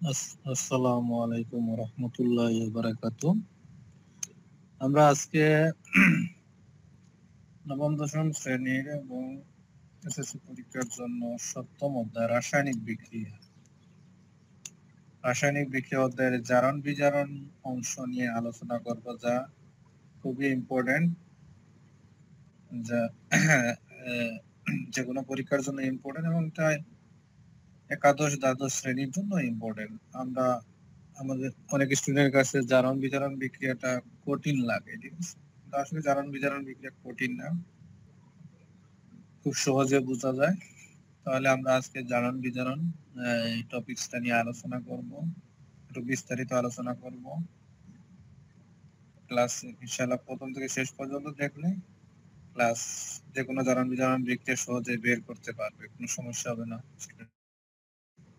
আসসালামু আলাইকুম ওয়া রাহমাতুল্লাহি ওয়া বারাকাতুহু। আমরা আজকে নবম দশম শ্রেণীর এবং এসএসসি পরীক্ষার জন্য সপ্তম অধ্যায় রাসায়নিক বিক্রিয়া অধ্যায়ের জারণ বিজারণ অংশ নিয়ে আলোচনা করব, যা খুবই ইম্পর্টেন্ট, যা যে কোনো পরীক্ষার জন্য ইম্পর্টেন্ট এবং তাই একাদশ দ্বাদশ শ্রেণীর জন্য ইম্পর্টেন্ট। আমাদের অনেক স্টুডেন্টের কাছে জারণ বিজারণ বিক্রিয়াটা কঠিন লাগে, ঠিক আছে? আসলে জারণ বিজারণ বিক্রিয়া কঠিন না, খুব সহজে বোঝা যায়। তাহলে আমরা আজকে জারণ বিজারণ এই টপিকসটা নিয়ে আলোচনা করব, একটু বিস্তারিত আলোচনা করব। ক্লাস ইনশাআল্লাহ প্রথম থেকে শেষ পর্যন্ত দেখলে ক্লাস যে কোনো জারণ বিজারণ বিক্রিয়া সহজে বের করতে পারবে, কোনো সমস্যা হবে না।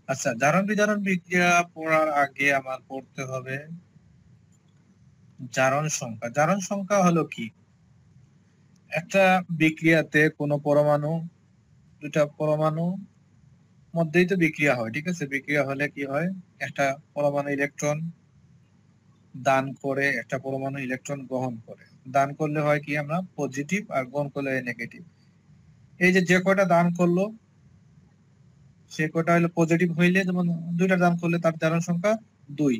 আচ্ছা, জারণ বিজারণ বিক্রিয়া পড়ার আগে আমার পড়তে হবে জারণ সংখ্যা। জারণ সংখ্যা হলো কি? একটা বিক্রিয়াতে কোনো পরমাণু, দুটা পরমাণু মধ্যেই তো বিক্রিয়া হয়, ঠিক আছে? বিক্রিয়া হলে কি হয়, একটা পরমাণু ইলেকট্রন দান করে, একটা পরমাণু ইলেকট্রন গ্রহণ করে। দান করলে হয় কি, আমরা পজিটিভ, আর গ্রহণ করলে নেগেটিভ। এই যে কয়টা দান করলো সে কয়টা হলো পজিটিভ হইলে, যেমন দুইটা দান করলে তার জারণ সংখ্যা 2,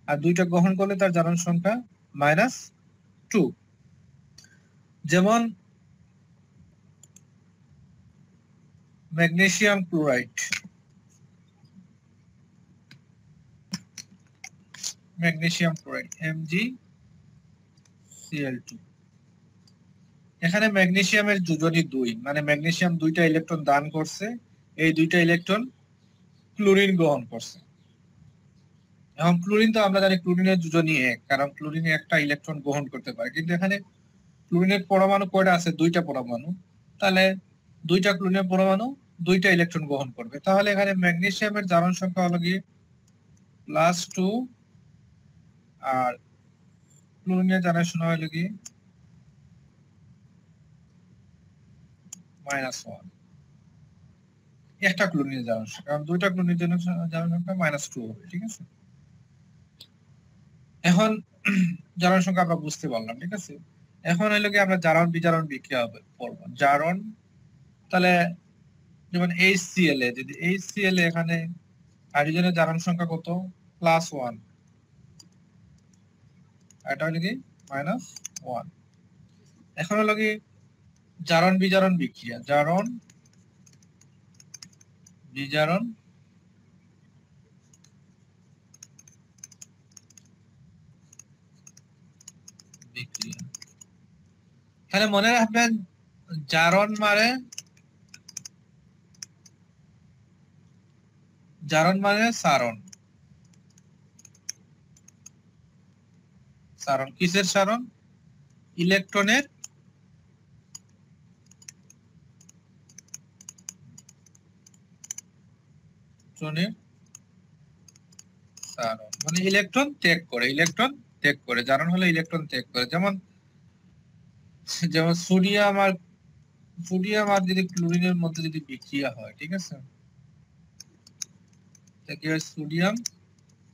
আর দুইটা গ্রহণ করলে তার জারণ সংখ্যা -2। যেমন ম্যাগনেসিয়াম ক্লোরাইড, MgCl2। এখানে ম্যাগনেসিয়ামের যোজনী 2, মানে ম্যাগনেসিয়াম দুইটা ইলেকট্রন দান করছে, এই দুইটা ইলেকট্রন ক্লোরিন গ্রহণ করছে। এখন ক্লোরিন তো আমরা জানি ক্লোরিনের যোজনী 1, কারণ ক্লোরিনে একটা ইলেকট্রন গ্রহণ করতে পারে, কিন্তু এখানে ক্লোরিনের পরমাণু কয়টা আছে? দুইটা পরমাণু। তাহলে দুইটা ক্লোরিনের পরমাণু দুইটা ইলেকট্রন গ্রহণ করবে। তাহলে এখানে ম্যাগনেসিয়ামের জারণ সংখ্যা হলো কি +2, আর ক্লোরিনের জারণ সংখ্যা হলো কি -1। একটা ক্লোরিনের জারণ সংখ্যা, কারণ দুইটা ক্লোরিনের জারণ সংখ্যা -2 হবে, ঠিক আছে? এখন জারণ সংখ্যা আমরা বুঝতে পারলাম, ঠিক আছে? এখন হলো কি আমরা জারণ বিজারণ বিক্রিয়া পড়ব। জারণ, তাহলে যেমন HCl এ, যদি HCl এ এখানে হাইড্রোজেনের জারণ সংখ্যা কত? +1, এটা হলো কি -1। এখন হলো কি জারণ বিজারণ বিক্রিয়া। জারণ বিজারণ বিক্রিয়া, তাহলে মনে রাখবেন জারণ মানে সারণ। সারণ কিসের সারণ? ইলেকট্রনের সারণ, মানে ইলেকট্রন ত্যাগ করে, জারণ হলো ইলেকট্রন ত্যাগ করে। যেমন সোডিয়াম আর যদি ক্লোরিনের মধ্যে যদি বিক্রিয়া হয়, ঠিক আছে, কি হয়? সোডিয়াম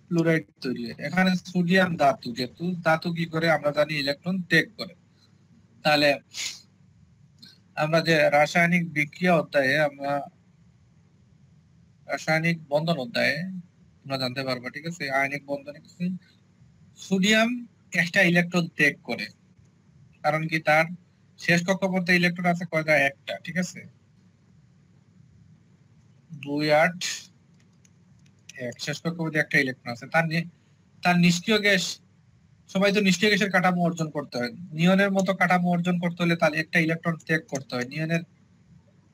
ক্লোরাইড তৈরি হয়। এখানে সোডিয়াম ধাতু, যেহেতু ধাতু কি করে আমরা জানি ইলেকট্রন ত্যাগ করে। তাহলে আমরা যে রাসায়নিক বিক্রিয়া অধ্যায়ে, আমরা রাসায়নিক বন্ধন অধ্যায়ে আমরা জানতে পারবো, ঠিক আছে? আয়নিক বন্ধনে সোডিয়াম একটা ইলেকট্রন ত্যাগ করে, কারণ কি তার শেষ কক্ষপথে ইলেকট্রন আছে কয়টা? একটা, ঠিক আছে? 2, 8, 1, শেষ কক্ষপথে একটা ইলেকট্রন আছে। তার নিষ্ক্রিয় গ্যাস, সবাই তো নিষ্ক্রিয় গ্যাসের কাঠামো অর্জন করতে হয়। নিয়নের মতো কাঠামো অর্জন করতে হলে তাহলে একটা ইলেকট্রন ত্যাগ করতে হয়।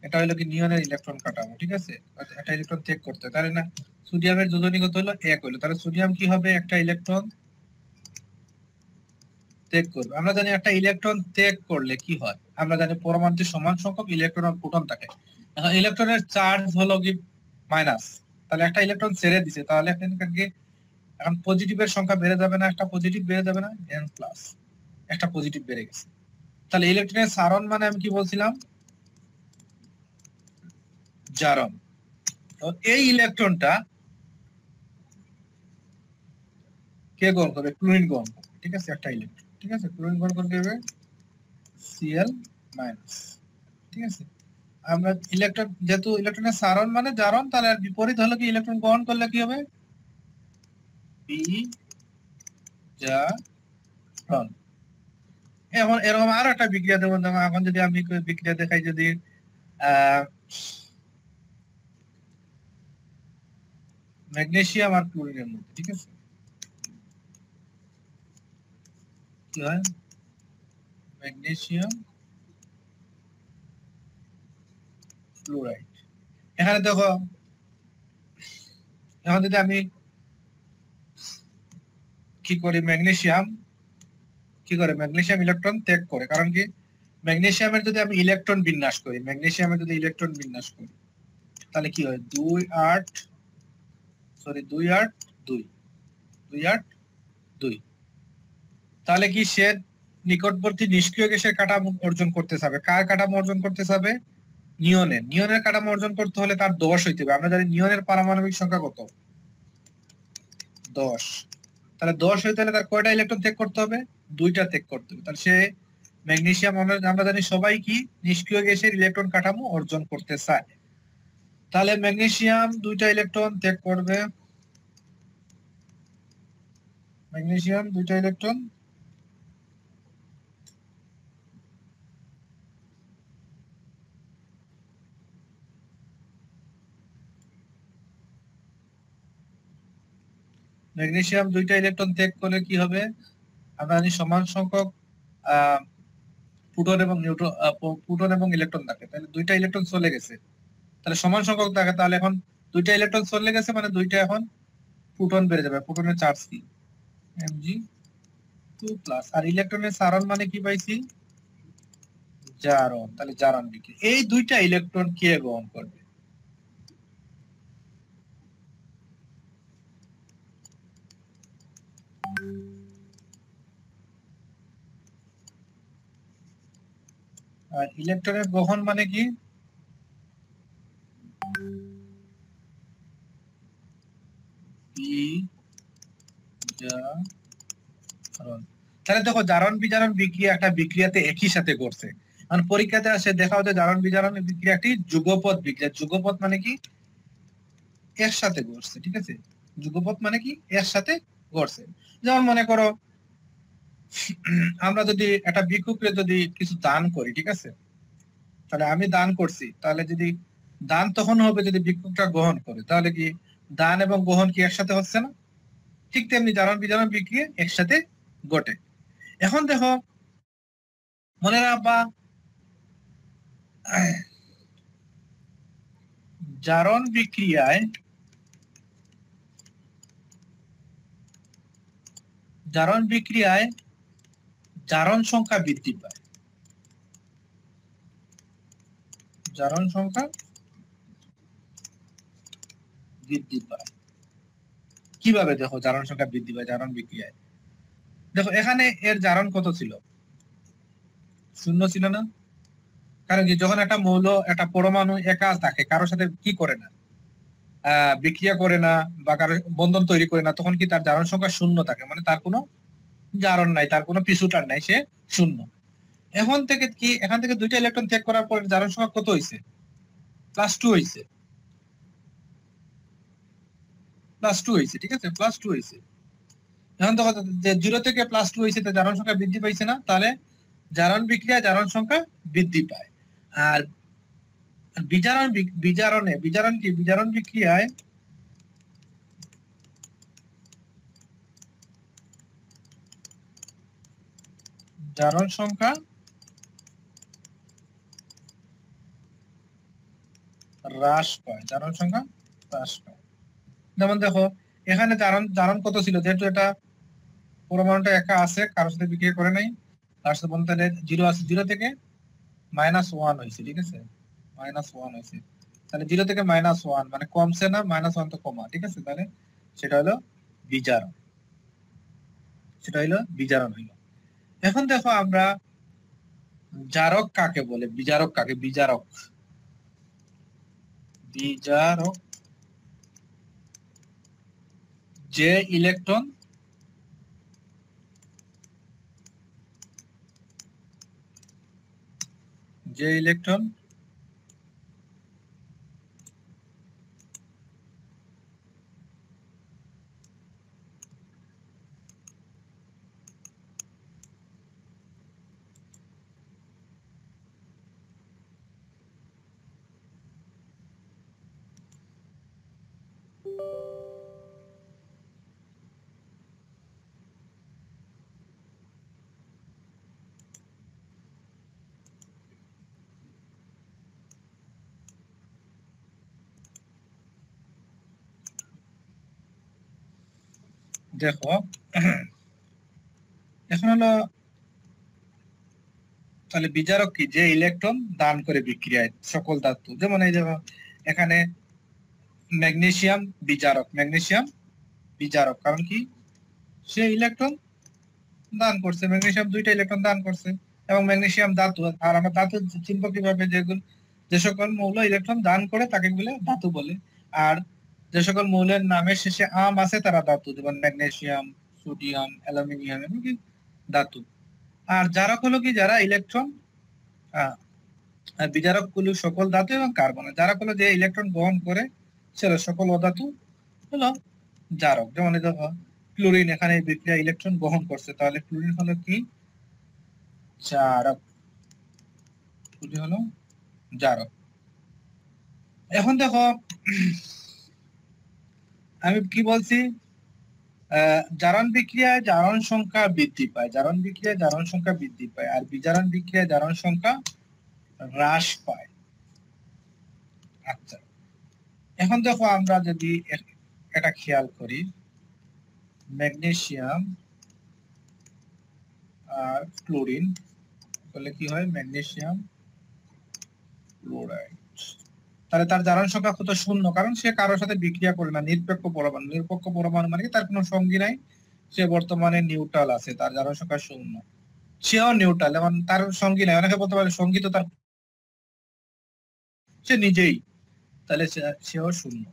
এটা হলো কি নিয়নের ইলেকট্রন কাঠামো, ঠিক আছে? একটা ইলেকট্রন ত্যাগ করতে হয়, তাহলে না সোডিয়ামের যোজনী কত হলো? 1 হলো। তাহলে সোডিয়াম কি হবে? একটা ইলেকট্রন ত্যাগ করবে। আমরা জানি একটা ইলেকট্রন ত্যাগ করলে কি হয়, আমরা জানি পরমাণুতে সমান সংখ্যক ইলেকট্রন আর প্রোটন থাকে। এখন ইলেকট্রনের চার্জ হলো কি মাইনাস, তাহলে একটা ইলেকট্রন ছেড়ে দিছে, তাহলে এখন পজিটিভের সংখ্যা বেড়ে যাবে না? একটা পজিটিভ বেড়ে যাবে না? n+, একটা পজিটিভ বেড়ে গেছে। তাহলে ইলেকট্রনের সারণ মানে আমি কি বলছিলাম? জারণ। এই ইলেকট্রনটা কে গ্রহণ করবে? ক্লোরিন গ্রহণ করবে, ঠিক আছে, একটা ইলেকট্রন, ঠিক আছে, ক্লোরিন গ্রহণ করতে হবে Cl মাইনাস, ঠিক আছে। আমরা ইলেকট্রন, যেহেতু ইলেকট্রনের সারণ মানে জারণ, তাহলে আর বিপরীত হলো কি, ইলেকট্রন গ্রহণ করলে কি হবে? বিজারণ। এখন এরকম আরো একটা বিক্রিয়া দেবো, এখন যদি আমি বিক্রিয়া দেখাই, যদি ম্যাগনেসিয়াম আর ক্লোরিনের মধ্যে, ঠিক আছে, কি হয়? Magnesium fluoride. এখানে দেখো, এখন যদি আমি কি করি, ম্যাগনেসিয়াম কি করে, ম্যাগনেসিয়াম ইলেকট্রন ত্যাগ করে, কারণ কি, ম্যাগনেসিয়ামের যদি আমি ইলেকট্রন বিন্যাস করি, ম্যাগনেসিয়ামের যদি ইলেকট্রন বিন্যাস করি, তাহলে কি হয়, 2 8 2 8 2 2 8 2, তাহলে কি সে নিকটবর্তী নিষ্ক্রিয় গ্যাসের কাঠামো অর্জন করতে চাবে। কার কাঠামো অর্জন করতে চাবে? নিয়নের কাঠামো অর্জন করতে হলে তার 10 হইতে হবে। আমরা জানি নিয়নের পারমাণবিক সংখ্যা কত? 10। তাহলে 10 হইতে হলে তার কয়টা ইলেকট্রন ত্যাগ করতে হবে? 2টা ত্যাগ করতে হবে। তাহলে সে ম্যাগনেসিয়াম, আমরা জানি সবাই কি নিষ্ক্রিয় গ্যাসের ইলেকট্রন কাঠামো অর্জন করতে চায়। তাহলে ম্যাগনেসিয়াম 2টা ইলেকট্রন ত্যাগ করবে, ম্যাগনেসিয়াম 2টা ইলেকট্রন ত্যাগ করলে কি হবে? আমরা জানি সমান সংখ্যক প্রোটন এবং ইলেকট্রন থাকে, তাহলে 2টা ইলেকট্রন চলে গেছে, তাহলে সমান সংখ্যক থাকে, তাহলে এখন 2টা ইলেকট্রন চলে গেছে মানে 2টা এখন প্রোটন বেড়ে যাবে। প্রোটনের চার্জ কি? Mg2+, আর ইলেকট্রনের সারণ মানে কি পাইছি? জারণ। তাহলে জারণ বিক্রিয়া, এই 2টা ইলেকট্রন কে গ্রহণ করবে? আর ইলেকট্রনের গ্রহণ মানে কি? তাহলে দেখো, জারণ বিজারণ বিক্রিয়া একটা বিক্রিয়াতে একই সাথে ঘটছে। কারণ পরীক্ষাতে আসে দেখাও যে জারণ বিজারণ বিক্রিয়া একটি যুগপৎ বিক্রিয়া। যুগপৎ মানে কি? এর সাথে ঘটছে, ঠিক আছে। যুগপৎ মানে কি? এর সাথে ঘটছে। যেমন মনে করো, আমরা যদি একটা ভিক্ষুককে যদি কিছু দান করি, ঠিক আছে, তাহলে আমি দান করছি, তাহলে যদি দান তখন হবে যদি ভিক্ষুকটা গ্রহণ করে, তাহলে কি দান এবং গ্রহণ কি একসাথে হচ্ছে না? ঠিক তেমনি জারণ বিজারণ বিক্রিয়া একসাথে ঘটে। এখন দেখো, মনে রাখবা, জারণ বিক্রিয়ায় জারণ সংখ্যা বৃদ্ধি পায়। জারণ সংখ্যা বৃদ্ধি পায় কিভাবে? দেখো, জারণ সংখ্যা বৃদ্ধি পায় জারণ বিক্রিয়ায়। দেখো, এখানে এর জারণ কত ছিল? 0 ছিল না? কারণ কি, যখন একটা মৌল, একটা পরমাণু একা থাকে, কারোর সাথে কি করে না, বিক্রিয়া করে না, বা কারো বন্ধন তৈরি করে না, তখন কি তার জারণ সংখ্যা 0 থাকে, মানে তার কোনো জারণ নাই, তার কোনো পিছুটান নাই, সে 0। এখান থেকে 2টা ইলেকট্রন ত্যাগ করার পর জারণ সংখ্যা কত হয়েছে? +2 হয়েছে। +2 হয়েছে, ঠিক আছে, +2 হয়েছে। এখন দেখো, যে 0 থেকে +2 হয়েছে, জারণ সংখ্যা বৃদ্ধি পাইছে না? তাহলে জারণ বিক্রিয়া জারণ সংখ্যা বৃদ্ধি পায়। আর বিজারণ বিক্রিয়ায় জারণ সংখ্যা হ্রাস পায়, জারণ সংখ্যা হ্রাস পায়। যেমন দেখো, এখানে জারণ কত ছিল? যেহেতু এটা পরমাণুটা একা আছে, কারোর সাথে বিক্রিয়া করে নাই, তার সাথে বলতে 0 আছে, 0 থেকে -1 হয়েছে, ঠিক আছে, -1 হয়েছে। তাহলে 0 থেকে -1 মানে কমছে না, -1 তো কমা, ঠিক আছে। তাহলে সেটা হলো বিজারণ, হইলো। এখন দেখো, আমরা জারক কাকে বলে? বিজারক যে ইলেকট্রন যে ইলেকট্রন দেখো এখন হলো তাহলে বিজারক কি? যে ইলেকট্রন দান করে বিক্রিয়ায় সকল ধাতু, যেমন এই দেখো এখানে ম্যাগনেসিয়াম বিজারক, ম্যাগনেসিয়াম বিজারক কারণ কি? সে ইলেকট্রন দান করছে, ম্যাগনেসিয়াম 2টা ইলেকট্রন দান করছে, এবং ম্যাগনেসিয়াম ধাতু। আর আমরা ধাতু চিনব কিভাবে? যেগুলো যে সকল মৌল ইলেকট্রন দান করে তাকে বলে ধাতু বলে। আর যে সকল মৌলের নামের শেষে আম আছে তারা ধাতু, যেমন ম্যাগনেসিয়াম, সোডিয়াম, অ্যালুমিনিয়াম এমনকি ধাতু। আর জারক হলো কি? যারা ইলেকট্রন আর বিজারক গুলো সকল ধাতু এবং কার্বন। জারক হলো যে ইলেকট্রন গ্রহণ করে সেটা সকল অধাতু হলো জারক। যেমন দেখো ক্লোরিন এখানে বিক্রিয়া ইলেকট্রন গ্রহণ করছে, তাহলে ক্লোরিন হলো কি? জারক। ক্লোরিন হলো জারক। এখন দেখো আমি কি বলছি? জারণ বিক্রিয়ায় জারণ সংখ্যা বৃদ্ধি পায়, জারণ বিক্রিয়ায় জারণ সংখ্যা বৃদ্ধি পায়, আর বিজারণ বিক্রিয়ায় জারণ সংখ্যা হ্রাস পায়। আচ্ছা, এখন দেখো আমরা যদি এটা খেয়াল করি, ম্যাগনেসিয়াম আর ক্লোরিন বলে কি হয়? Magnesium chloride. তাহলে তার জারণ সংখ্যা কত? 0, কারণ সে কারোর সাথে বিক্রিয়া করে না, নিরপেক্ষ পরমাণু। নিরপেক্ষ পরমাণু মানে তার কোনো সঙ্গী নাই, সে বর্তমানে নিউট্রাল আছে, তার জারণ সংখ্যা 0। সেও নিউট্রাল, এবং তার সঙ্গী নাই। অনেকে বলতে পারে সঙ্গী তো তার, সে নিজেই, তাহলে সেও 0।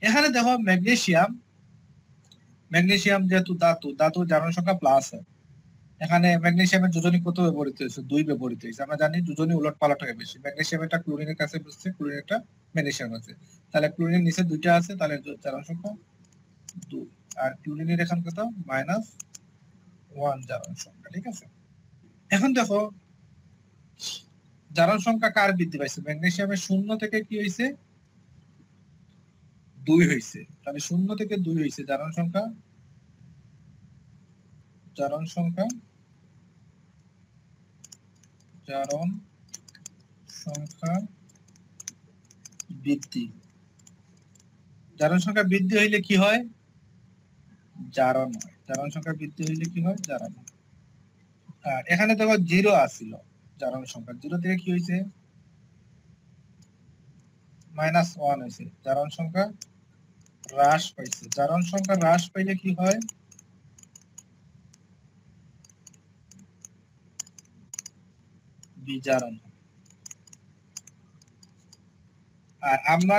এখানে দেখো ম্যাগনেসিয়াম, ম্যাগনেসিয়াম যেহেতু ধাতু, ধাতু জারণ সংখ্যা প্লাস হয়। এখানে ম্যাগনেসিয়ামের যোজনী কত ব্যবহৃত হয়েছে? 2 ব্যবহৃত হয়েছে। আমরা জানি যোজনী উলট পালট হয়ে বেশি। ম্যাগনেসিয়াম এটা ক্লোরিনের কাছে বসছে, ক্লোরিন এটা ম্যাগনেসিয়াম আছে, তাহলে ক্লোরিনের নিচে 2টা আছে, তাহলে জারণ সংখ্যা 2। আর ক্লোরিনের এখানে কত? -1 জারণ সংখ্যা। ঠিক আছে, এখন দেখো জারণ সংখ্যা কার বৃদ্ধি পাইছে? ম্যাগনেসিয়ামের 0 থেকে কি হয়েছে? 2 হয়েছে। তাহলে 0 থেকে 2 হয়েছে জারণ সংখ্যা, জারণ সংখ্যা, জারণ সংখ্যা বৃদ্ধি। জারণ সংখ্যা বৃদ্ধি হইলে কি হয়? জারণ হয়। জারণ সংখ্যা বৃদ্ধি হইলে কি হয়? জারণ হয়। আর এখানে দেখো 0 আসছিল জারণ সংখ্যা, 0 থেকে কি হয়েছে? -1 হয়েছে। জারণ সংখ্যা হ্রাস পাইছে। জারণ সংখ্যা হ্রাস পাইলে কি হয়? বিজারণ। আর আমরা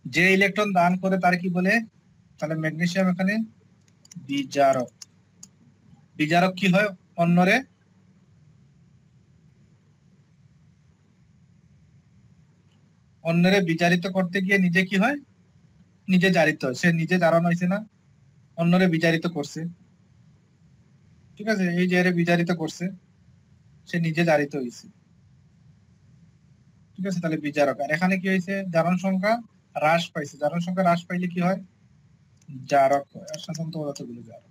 যে ইলেকট্রন দান করে তার কি বলে? তাহলে ম্যাগনেসিয়াম এখানে বিজারক। বিজারক কি হয়? অন্যরে বিজারিত করতে গিয়ে নিজে কি হয়? নিজে জারিত হয়। সে নিজে জারণ হয়েছে না, অন্যরে বিজারিত করছে। ঠিক আছে, এই যে এর বিজারিত করছে, সে নিজে জারিত হয়েছে। ঠিক আছে, তাহলে বিজারক। আর এখানে কি হয়েছে? জারণ সংখ্যা হ্রাস পাইছে। জারণ সংখ্যা হ্রাস পাইলে কি হয়? জারক হয়। আর সাধারণত পদার্থগুলো জারক।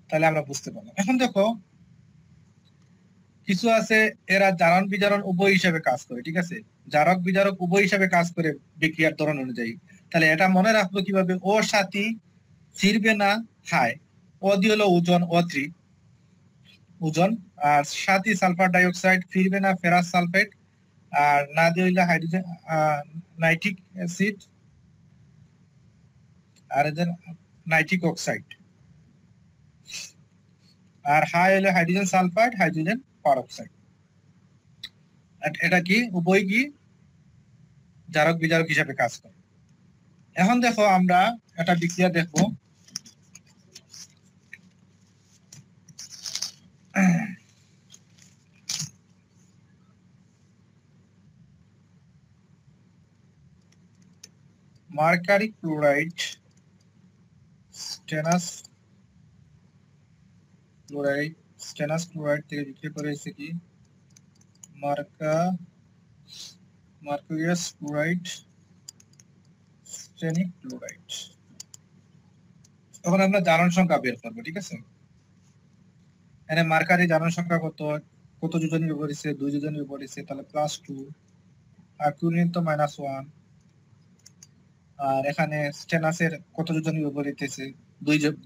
তাহলে আমরা বুঝতে পারলাম। এখন দেখো কিছু আছে এরা জারণ বিজারণ উভয় হিসাবে কাজ করে। ঠিক আছে, জারক বিজারক উভয় হিসাবে কাজ করে বিক্রিয়ার ধরন অনুযায়ী। তাহলে এটা মনে রাখবো কিভাবে? ও সাথী ফিরবে না হাই, ও দিয়ে হলো ওজন, O3 ওজন। আর সাথী সালফার ডাইঅক্সাইড, ফিরবে না ফেরাস সালফেট। আর না দিয়ে হইলে হাইড্রোজেন নাইট্রিক অ্যাসিড, আর এদের নাইট্রিক অক্সাইড। আর হাই হলে হাইড্রোজেন সালফাইড, হাইড্রোজেন পারঅক্সাইড। এটা কি? উভয় কি জারক বিজারক হিসাবে কাজ করে। এখন দেখো আমরা একটা বিক্রিয়া দেখবো। মার্কারি ক্লোরাইড স্টেনাস ক্লোরাইড থেকে বিক্রিয়া করে এসে কি মার্কুরিয়াস ক্লোরাইড স্টেনিক ক্লোরাইড। তখন আমরা জারণ সংখ্যা বের করবো, ঠিক আছে। এখানে মার্কারি জারণ সংখ্যা কত যোজনী ব্যবহার হয়েছে, 2 যোজনী ব্যবহার হয়েছে, তাহলে +2, আর ক্লোরিন তো -1। আর এখানে স্টেনাসের কত যোজনী ব্যবহার হইতেছে,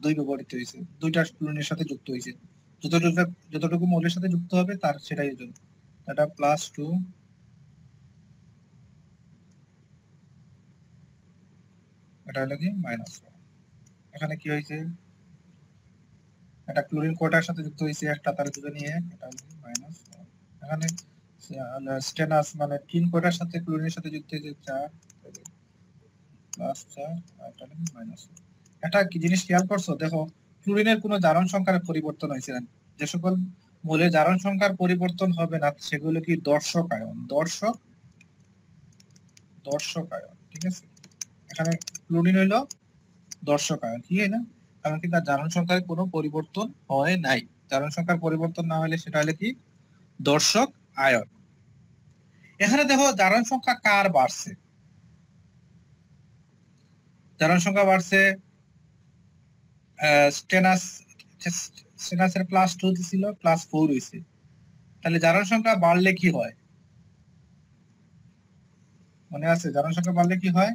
2 ব্যবহৃত হয়েছে, 2টা ক্লোরিনের সাথে যুক্ত হয়েছে। যতটুকু মৌলের সাথে যুক্ত হবে তার সেটাই ওজন। এটা +2, এটা হলো কি -1। এখানে কি হয়েছে, এটা ক্লোরিন কয়টার সাথে যুক্ত হয়েছে, একটা, তার যোজনী 1, এটা হলো -1। এখানে স্টেনাস মানে 3 কয়টার সাথে ক্লোরিনের সাথে যুক্ত হয়েছে, 4, +4, আর এটা হলো -1। এটা কি জিনিস খেয়াল করছো, দেখো ক্লোরিনের কোনো জারণ সংখ্যার পরিবর্তন হয়েছে না। যে সকল মৌলের জারণ সংখ্যার পরিবর্তন হবে না সেগুলো কি দর্শক আয়ন, দর্শক আয়ন, ঠিক আছে। এখানে ক্লোরিন হইলো দর্শক আয়ন, কি হয় না, কারণ কি তার জারণ সংখ্যায় কোনো পরিবর্তন হয় নাই। জারণ সংখ্যার পরিবর্তন না হলে সেটা হলে কি দর্শক আয়ন। এখানে দেখো জারণ সংখ্যা কার বাড়ছে, জারণ সংখ্যা বাড়ছে স্টেনাসের +2 ছিল, +4 হয়েছে। তাহলে জারণ সংখ্যা বাড়লে কি হয়, মনে আছে জারণ সংখ্যা বাড়লে কি হয়,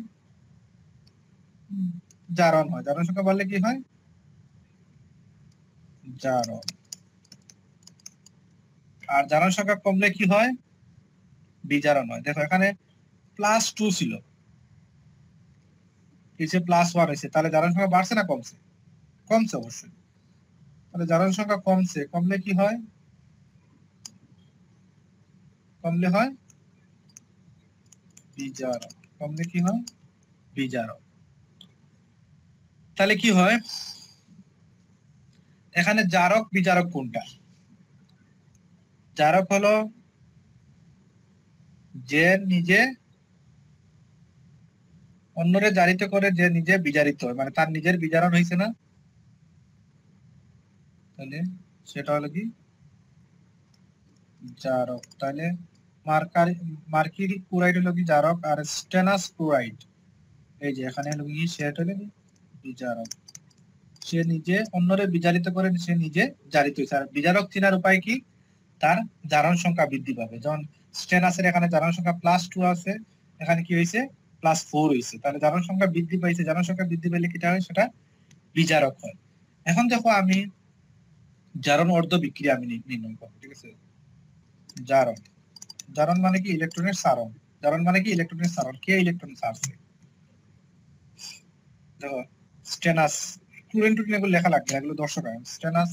জারণ হয়। জারণ সংখ্যা বাড়লে কি হয়, জারণ। আর জারণ সংখ্যা কমলে কি হয়, বিজারণ হয়। দেখো এখানে +2 ছিল, কিছু +1 হয়েছে, তাহলে জারণ সংখ্যা বাড়ছে না কমছে, কমছে অবশ্যই। তাহলে জারণ সংখ্যা কমছে, কমলে কি হয়, কমলে হয় বিজারণ, কমলে কি হয় বিজারণ। তাহলে কি হয়, এখানে জারক বিজারক কোনটা, জারক হলো যে নিজে অন্যরে জারিত করে, যে নিজে বিজারিত হয়, মানে তার নিজের বিজারণ হয়েছে না, তাহলে সেটা হলো কি জারক। তাহলে মার্কিরি ক্লোরাইড হলো কি জারক, আর স্টেনাস ক্লোরাইড এই যে এখানে হলো কি সেটা হলো কি বিজারক। সে নিজে অন্যরে বিজারিত করে, সে নিজে জারিত হয়েছে। আর বিজারক চেনার উপায় কি, তার জারণ সংখ্যা বৃদ্ধি পাবে। যেমন স্টেনাসের এখানে জারণ সংখ্যা +2 আছে, এখানে কি হয়েছে +4 হয়েছে, তাহলে জারণ সংখ্যা বৃদ্ধি পাইছে। জারণ সংখ্যা বৃদ্ধি পেলে কিটা হয়, সেটা বিজারক হয়। এখন দেখো আমি জারণ অর্ধ বিক্রিয়া আমি নির্ণয় করবো, ঠিক আছে। জারণ, জারণ মানে কি ইলেকট্রনের সারণ, জারণ মানে কি ইলেকট্রনের সারণ, কে ইলেকট্রন সারছে। দেখো স্টেনাস, ক্লোরিন টুরিন এগুলো লেখা লাগবে, এগুলো দর্শক আয়ন। স্টেনাস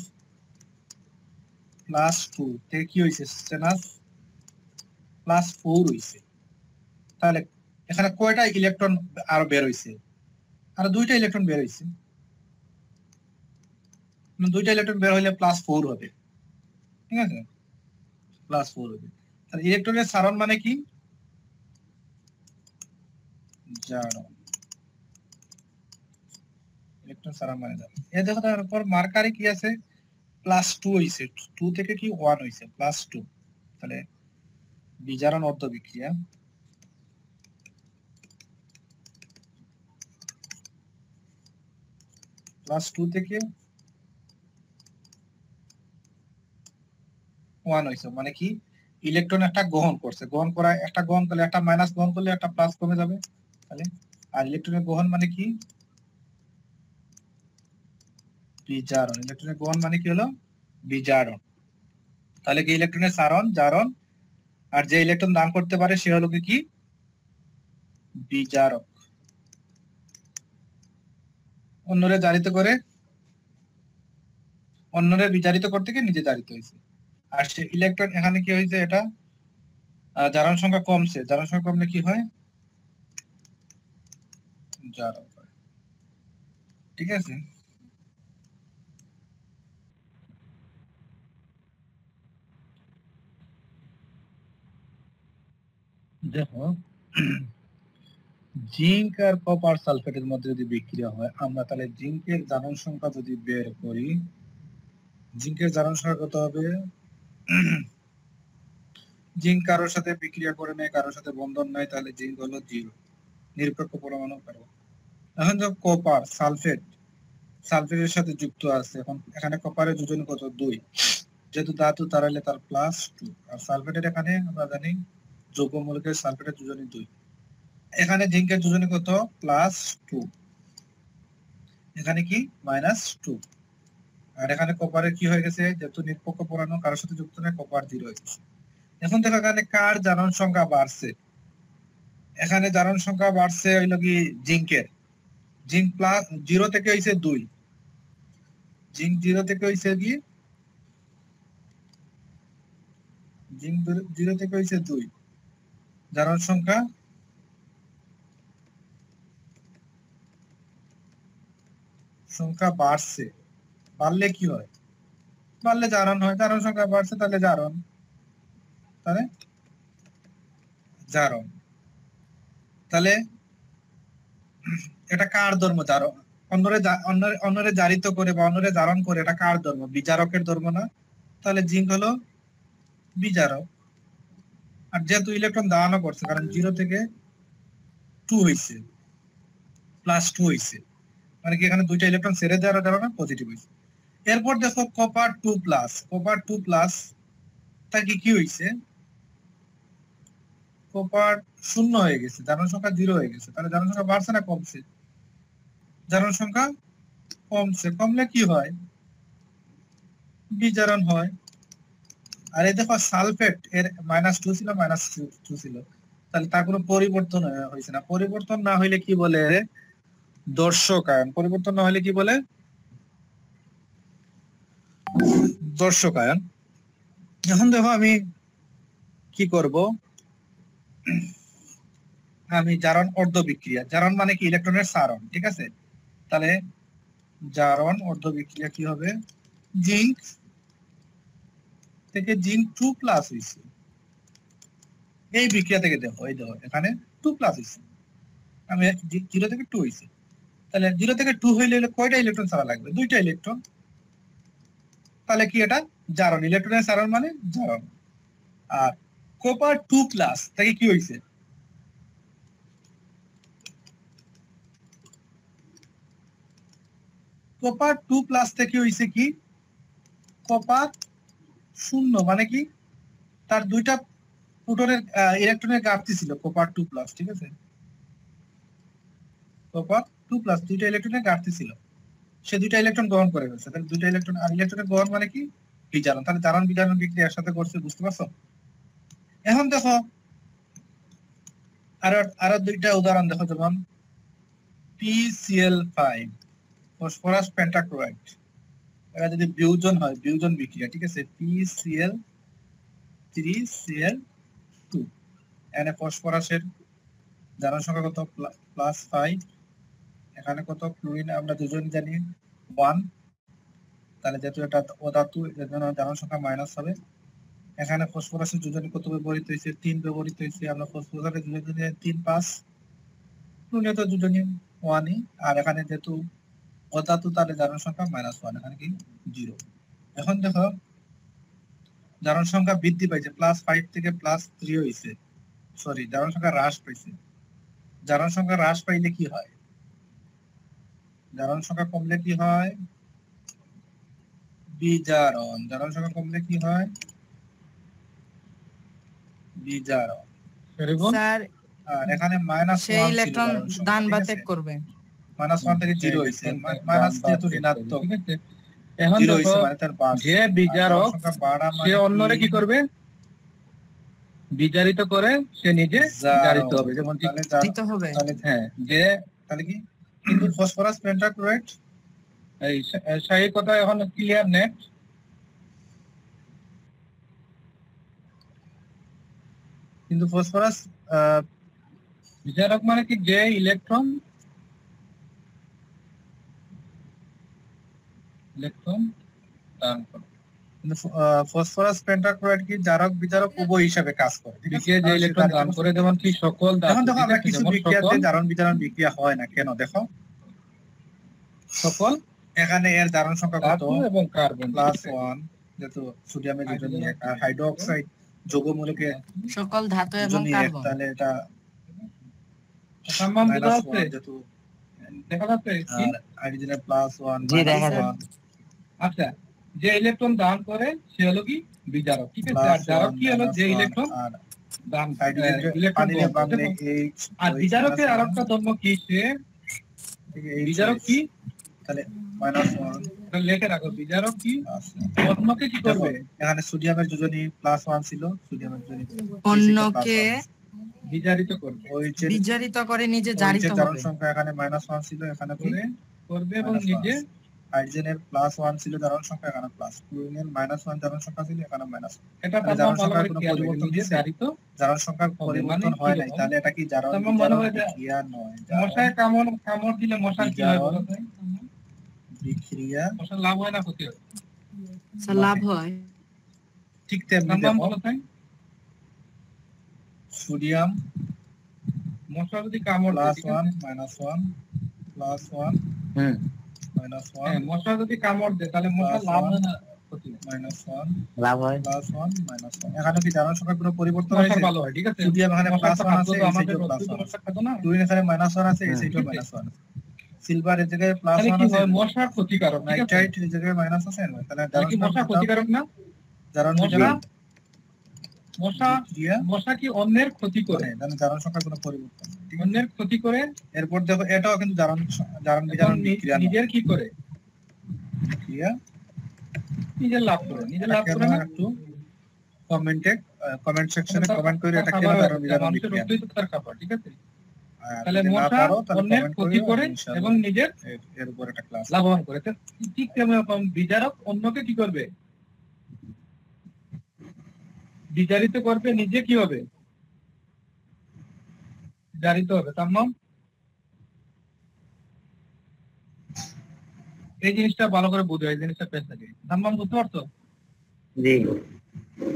+2 থেকে কি হয়েছে, স্টেনাস +4 হয়েছে। তাহলে এখানে কয়টা ইলেকট্রন আরো বের হয়েছে, আরো 2টা ইলেকট্রন বের হয়েছে। 2টা ইলেকট্রন বের হইলে +4 হবে, ঠিক আছে, +4 হবে। তাহলে ইলেকট্রনের সারণ মানে কি জারণ, ইলেকট্রন সারণ মানে জারণ। এই দেখো তারপর মার্কারি কি আছে, +2 হয়েছে, 2 থেকে কি 1 হয়েছে, +2। তাহলে বিজারণ অর্ধ বিক্রিয়া +2 থেকে 1 হয়েছে, মানে কি ইলেকট্রন একটা গ্রহণ করছে, গ্রহণ করা, একটা গ্রহণ করলে একটা মাইনাস গ্রহণ করলে একটা প্লাস কমে যাবে। তাহলে আর ইলেকট্রনের গ্রহণ মানে কি বিজারণ, ইলেকট্রনের গ্রহণ মানে কি হলো বিজারণ। তাহলে কি ইলেকট্রনের সারণ জারণ, আর যে ইলেকট্রন দান করতে পারে সে হলো কি বিজারক। অন্যরে জারিত করে, অন্যরে বিজারিত করতে গিয়ে নিজে জারিত হয়েছে। আর সে ইলেকট্রন এখানে কি হয়েছে, এটা জারণ সংখ্যা কমছে, জারণ সংখ্যা কমলে কি হয় জারক হয়, ঠিক আছে। দেখো জিঙ্ক আর কপার সালফেটের মধ্যে যদি বিক্রিয়া হয়, আমরা তাহলে জিঙ্কের জারণ সংখ্যা যদি বের করি, জিঙ্কের জারণ সংখ্যা কত হবে? জিঙ্ক কারোর সাথে বিক্রিয়া করে নেয়, কারোর সাথে বন্ধন নাই, তাহলে জিঙ্ক হলো 0, নিরপেক্ষ পরমাণু কার্বন। এখন যখন কপার সালফেটের সাথে যুক্ত আছে, এখন এখানে কপারের যোজন কত? 2, যেহেতু ধাতু তাহলে তার +2, আর সালফেটের এখানে আমরা জানি যৌগমূলকের সালফেটের যোজনী 2, এখানে জিঙ্কের যোজনী কত? +2, এখানে কি -2, আর এখানে কপারের কি হয়ে গেছে? যেহেতু নিরপেক্ষ পরমাণু কারোর সাথে যুক্ত নেই, কপার 0 হয়ে গেছে। এখন দেখো এখানে কার জারণ সংখ্যা বাড়ছে? এখানে জারণ সংখ্যা বাড়ছে হইল কি জিঙ্কের। জিঙ্ক +0 থেকে হইছে 2, জিঙ্ক 0 থেকে হইছে কি? জিঙ্ক 0 থেকে হইছে 2, জারণ সংখ্যা বাড়ছে। বাড়লে কি হয়? বাড়লে জারণ হয়, জারণ সংখ্যা বাড়ছে তাহলে জারণ, তাহলে জারণ। তাহলে এটা কার ধর্ম? জারণ। অন্যরে জারিত করে বা অন্যরে জারণ করে, এটা কার ধর্ম? বিজারকের ধর্ম না? তাহলে জিঙ্ক হলো বিজারক। আর যেহেতু ইলেকট্রন দানও করছে, কারণ 0 থেকে 2 হইছে, +2 হইছে, মানে কি এখানে দুইটা ইলেকট্রন ছেড়ে দেওয়ার কারণে পজিটিভ হইছে। এরপর দেখো কপার 2+, কপার 2+ তাকে কি হইছে? কপার 0 হয়ে গেছে, জারণ সংখ্যা 0 হয়ে গেছে, তাহলে জারণ সংখ্যা বাড়ছে না কমছে? জারণ সংখ্যা কমছে। কমলে কি হয়? বিজারণ হয়। আর এই দেখো সালফেট এর -2 ছিল, -2 ছিল, তাহলে তার কোনো পরিবর্তন হয়েছে না। পরিবর্তন না হইলে কি বলে? দর্শকায়ন। পরিবর্তন না হলে কি বলে? দর্শকায়ন। এখন দেখো আমি কি করব, আমি জারণ অর্ধ বিক্রিয়া, জারণ মানে কি ইলেকট্রনের সারণ, ঠিক আছে? তাহলে জারণ অর্ধ বিক্রিয়া কি হবে? জিঙ্ক থেকে জিঙ্ক 2+ হইছে, এই বিক্রিয়া থেকে দেখো, এই দেখো এখানে 2+ হইছে, আমি 0 থেকে 2 হইছে, তাহলে 0 থেকে 2 হইলে কয়টা ইলেকট্রন ছাড়া লাগবে? 2টা ইলেকট্রন। তাহলে কি এটা জারণ, ইলেকট্রনের সারণ মানে জারণ। আর কপার 2+ থেকে কি হইছে? কপার 2+ থেকে হইছে কি? কপার 0, মানে কি তার দুইটা প্রোটনের ইলেকট্রনের ঘাটতি ছিল, কপার 2+, ঠিক আছে? কপার 2+, দুইটা ইলেকট্রনের ঘাটতি ছিল, সে দুইটা ইলেকট্রন গ্রহণ করে ফেলছে, তাহলে দুইটা ইলেকট্রন, আর ইলেকট্রনের গ্রহণ মানে কি? বিজারণ। তাহলে জারণ বিজারণ বিক্রিয়া একসাথে করছে, বুঝতে পারছো? এখন দেখো আরো দুইটা উদাহরণ দেখো, যেমন PCl5, ফসফরাস পেন্টাক্লোরাইড, এটা যদি বিয়োজন হয়, বিয়োজন বিক্রিয়া, ঠিক আছে? PCl3Cl2, এখানে ফসফরাসের জারণ সংখ্যা কত? +5, এখানে কত? ক্লোরিন আমরা দুজন জানি 1, তাহলে যেহেতু এটা অধাতু, এর জন্য জারণ সংখ্যা মাইনাস হবে। এখানে ফসফরাসের যোজনী কত ব্যবহৃত হয়েছে? 3 ব্যবহৃত হয়েছে, আমরা ফসফরাসের যোজনী 3, 5, ক্লোরিনের যোজনী 1ই, আর এখানে যেহেতু অধাতু তাহলে জারণ সংখ্যা -1, এখানে কি 0। এখন দেখো জারণ সংখ্যা বৃদ্ধি পাইছে, +5 থেকে +3 হয়েছে, সরি জারণ সংখ্যা হ্রাস পাইছে। জারণ সংখ্যা হ্রাস পাইলে কি হয়? জারণ সংখ্যা কমলে কি হয়? বিজারণ। জারণ সংখ্যা কমলে কি হয়? বিজারণ। স্যার আর এখানে -1 সেই ছিল ইলেকট্রন জারণ সংখ্যা, দান ঠিক বা আছে? ত্যাগ করবে। -1 থেকে 0 হইছে, মাইনাস যেহেতু ঋণাত্মক, ঠিক আছে? এখন 0 দেখো হইছে মানে তার বাড়ছে। যে বিজারক সংখ্যা বাড়া সে মানে অন্যরে কি করবে? বিজারিত করে সে নিজে জারিত হবে। যেমন দিতে হবে। হ্যাঁ, যে তাহলে কি? কিন্তু ফসফরাস পেন্টাক্লোরাইড, এই সেই কথা এখন ক্লিয়ার নেট। কিন্তু ফসফরাস বিজারক মানে কি? যে ইলেকট্রন দান করে। ফসফরাস পেন্টাক্লোরাইড কি জারক বিজারক উভয় হিসাবে কাজ করে, ঠিক আছে? বিক্রিয়া যে ইলেকট্রন দান করে যেমন কি সকল এখন ধাতু, দেখো আমরা কিছু যেমন বিক্রিয়াতে সকল জারণ বিজারণ বিক্রিয়া হয় না কেন, দেখো সকল এখানে এর জারণ সংখ্যা কত, ধাতু এবং কার্বন +1, যেহেতু সোডিয়ামের যোজনী এক, আর হাইড্রোক্সাইড যৌগমূলকে সকল ধাতু এবং যোজনী এক, কার্বন। তাহলে এটা সম্মান বোঝা যাচ্ছে, -1 যেহেতু দেখা যাচ্ছে কি? আর হাইড্রোজেনের +1 জি, দেখা -1 আচ্ছা, যে ইলেকট্রন দান করে সে হলো কি বিজারক, ঠিক আছে? আর জারক কি হলো যে ইলেকট্রন আর দান হাইড্রোজেন ইলেকট্রন পানিতে গ্রহণ করে। বাংলে H, আর বিজারকের আরেকটা ধর্ম কি, সে বিজারক কি তাহলে -1 এটা লিখে রাখো, বিজারক কি অন্যকে কি করবে? এখানে সোডিয়ামের যোজনী +1 ছিল, সোডিয়ামের যোজনী অন্যকে বিজারিত করবে, OH-এর বিজারিত করে নিজে জারিত জারণ হবে। সংখ্যা এখানে -1 ছিল, এখানে করে করবে এবং নিজে হাইড্রোজেনের +1 ছিল জারণ সংখ্যা, এখানে প্লাস, ক্লোরিনের -1 জারণ সংখ্যা ছিল, এখানে মাইনাস। এটা তার জারণ ভালো সংখ্যার করে কোনো খেয়াল পরিবর্তন করবে, নিজে হয়েছে? জারিত জারণ সংখ্যার পরিবর্তন হয় নাই, তাহলে এটা কি জারণ তার মানে মনে বিজারণ হয় যে বিক্রিয়া নয়, মশায় কামড় দিলে মশার কি হয় বলো তো? বিক্রিয়া মশার লাভ হয় না ক্ষতি হয়? স্যার লাভ হয়। ঠিক তেমনি নাম দেখো বলো তাই, সোডিয়াম মশা যদি কামড় দেয়, ঠিক আছে? +1 +1 -1 মশা যদি কামড় দেয় তাহলে মশার লাভ হয় না ক্ষতি হয়? -1 লাভ হয়। +1 -1 এখানে কি জারণ সংখ্যার কোনো পরিবর্তন মশার হয়েছে? ভালো হয়, ঠিক আছে? সোডিয়াম এখানে মশার তো +1 খাদ্য আছে, তো আমাদের এইচও রক্ত +1 মশার খাদ্য না। ক্লোরিন এখানে -1 আছে, হ্যাঁ। এইচও -1 আছে, সিলভার এর জায়গায় তাহলে +1 কি আছে, হয়? মশা ক্ষতিকারক, ঠিক আছে? নাইট্রাইট এর জায়গায় মাইনাস আছে, তাহলে তাহলে কি মশা ক্ষতিকারক না? জারণ মশা মশা মশা কি অন্যের ক্ষতি করে? তাহলে জারণ সংখ্যার কোনো পরিবর্তন নেই, ঠিক আছে? অন্যের ক্ষতি করে, এরপর দেখো এটাও কিন্তু জারণ এবং বিজারণ বিক্রিয়া নয়। নিজের কি করে? বিক্রিয়া নিজের লাভ করে, নিজের লাভ করে না? একটু কমেন্ট সেকশনে কমেন্ট করে এটা কেন জারণ বিজারণ মানুষের বিক্রিয়া রক্তই তো তার খাবার, ঠিক আছে? আর তাহলে যদি না মশা পারো তাহলে অন্যের কমেন্ট ক্ষতি করে ইনশাআল্লাহ এবং নিজের এর উপর একটা ক্লাস লাভবান করে। তো ঠিক তেমন বিজারক অন্যকে কি করবে? বিজারিত করবে, নিজে কি হবে? জারিত হবে। তার নাম এই জিনিসটা ভালো করে বুঝো, এই জিনিসটা পেশ থাকে। তার নাম বুঝতে পারছো? জি।